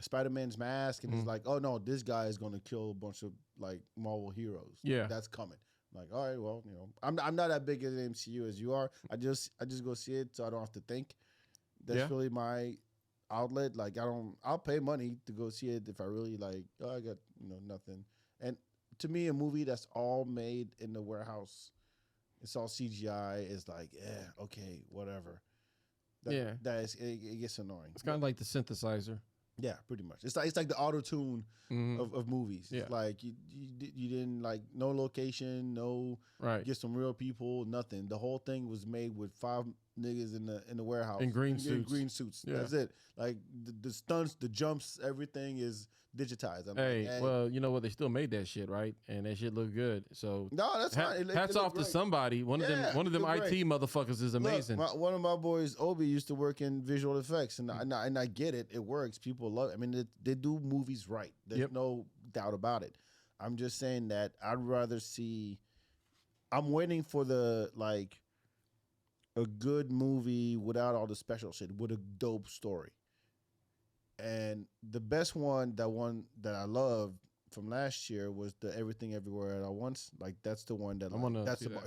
Spider-Man's mask, and he's like, "Oh no, this guy is going to kill a bunch of like Marvel heroes. Yeah, that's coming." I'm like, all right, well, I'm not that big in the MCU as you are. I just go see it, so I don't have to think. That's really my outlet. Like I'll pay money to go see it if I really like. Oh, I got nothing. And to me, a movie that's all made in the warehouse. It's all CGI. It's like, okay, whatever. It gets annoying. It's kind of like the synthesizer. Yeah, pretty much. It's like the auto tune of movies. Yeah. It's like you didn't like no location, no get some real people, nothing. The whole thing was made with 5 niggas in the warehouse in green suits. Yeah. That's it. Like the stunts, the jumps, everything is digitized. Well, you know what? They still made that shit, right? And that shit looked good. So no, that's fine. Hats off to somebody. One of them IT motherfuckers is amazing. Look, one of my boys, Obi, used to work in visual effects, and I get it. It works. People love it. I mean, they do movies right. There's no doubt about it. I'm just saying that I'd rather see. I'm waiting for a good movie without all the special shit, with a dope story. And the best one that I loved from last year was the Everything Everywhere at Once. Like that's the one that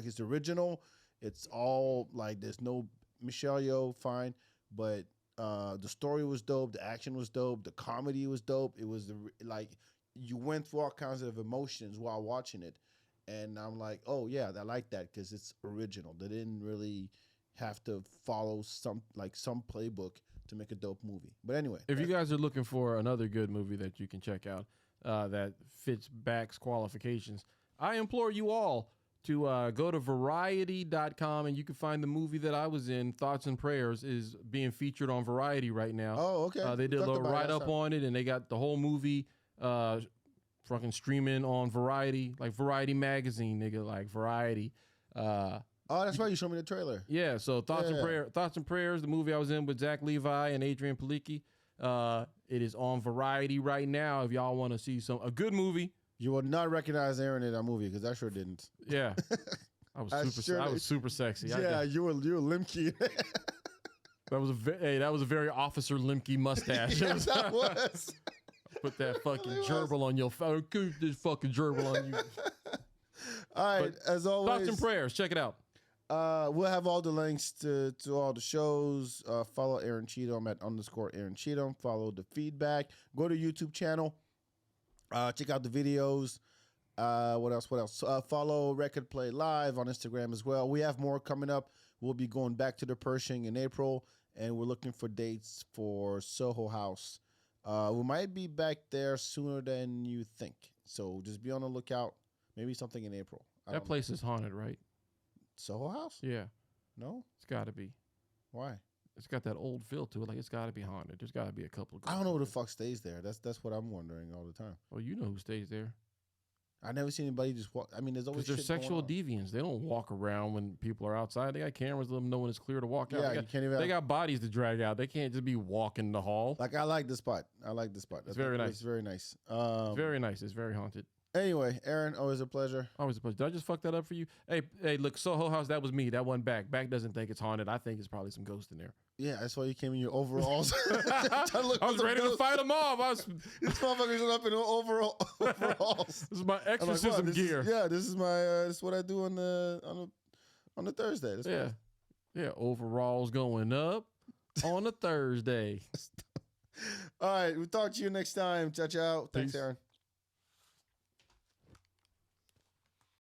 it's original. It's all like there's no Michelle Yeoh, fine, but the story was dope, the action was dope, the comedy was dope. It was like you went through all kinds of emotions while watching it, and I'm like, oh yeah, I like that because it's original. They didn't really have to follow some playbook to make a dope movie. But anyway, if you guys are looking for another good movie that you can check out that fits Back's qualifications, I implore you all to go to variety.com and you can find the movie that I was in, Thoughts and Prayers, is being featured on Variety right now. Oh, okay. They did a little write-up on it, and they got the whole movie fucking streaming on Variety, like Variety Magazine, nigga, like Variety. Oh, that's right. You showed me the trailer. Yeah. So Thoughts and Prayers, the movie I was in with Zach Levi and Adrian Palicki. It is on Variety right now. If y'all want to see a good movie, you will not recognize Aaron in that movie because I sure didn't. Yeah, I was super sexy. Yeah, you were Limke. That was a very Officer Limke mustache. Yes, that was. Put that fucking gerbil on your face. Keep this fucking gerbil on you. All right, as always. Thoughts and Prayers. Check it out. We'll have all the links to all the shows. Follow Aaron Cheatham at _Aaron Cheatham. Follow the feedback. Go to YouTube channel. Check out the videos. What else? What else? Follow Record Play Live on Instagram as well. We have more coming up. We'll be going back to the Pershing in April, and we're looking for dates for Soho House. We might be back there sooner than you think. So just be on the lookout. Maybe something in April. That place is haunted, right? Soho House? Yeah. No? It's got to be. Why? It's got that old feel to it. Like, it's got to be haunted. There's got to be a couple of I don't know who the fuck stays there. That's what I'm wondering all the time. Well, you know who stays there. I never seen anybody just walk. I mean, there's always Because they're shit sexual going on. deviants. They don't walk around when people are outside. They got cameras to let them know when it's clear to walk out. Yeah, They you got, can't even. they got bodies to drag out. They can't just be walking the hall. Like I like the spot. I like the spot. It's very nice. It's very nice. It's very nice. It's very haunted. Anyway, Aaron, always a pleasure. Always a pleasure. Did I just fuck that up for you? Hey, look, Soho House, that was me. That wasn't Back. Back doesn't think it's haunted. I think it's probably some ghost in there. Yeah, that's why you came in your overalls. I was ready to fight them off. This motherfucker's up in overalls. This is my I'm like, exorcism wow, gear. This is my. This is what I do on the Thursday. That's Yeah. Yeah, overalls going up on a Thursday. All right, we'll talk to you next time. Ciao, ciao. Thanks, Peace. Aaron.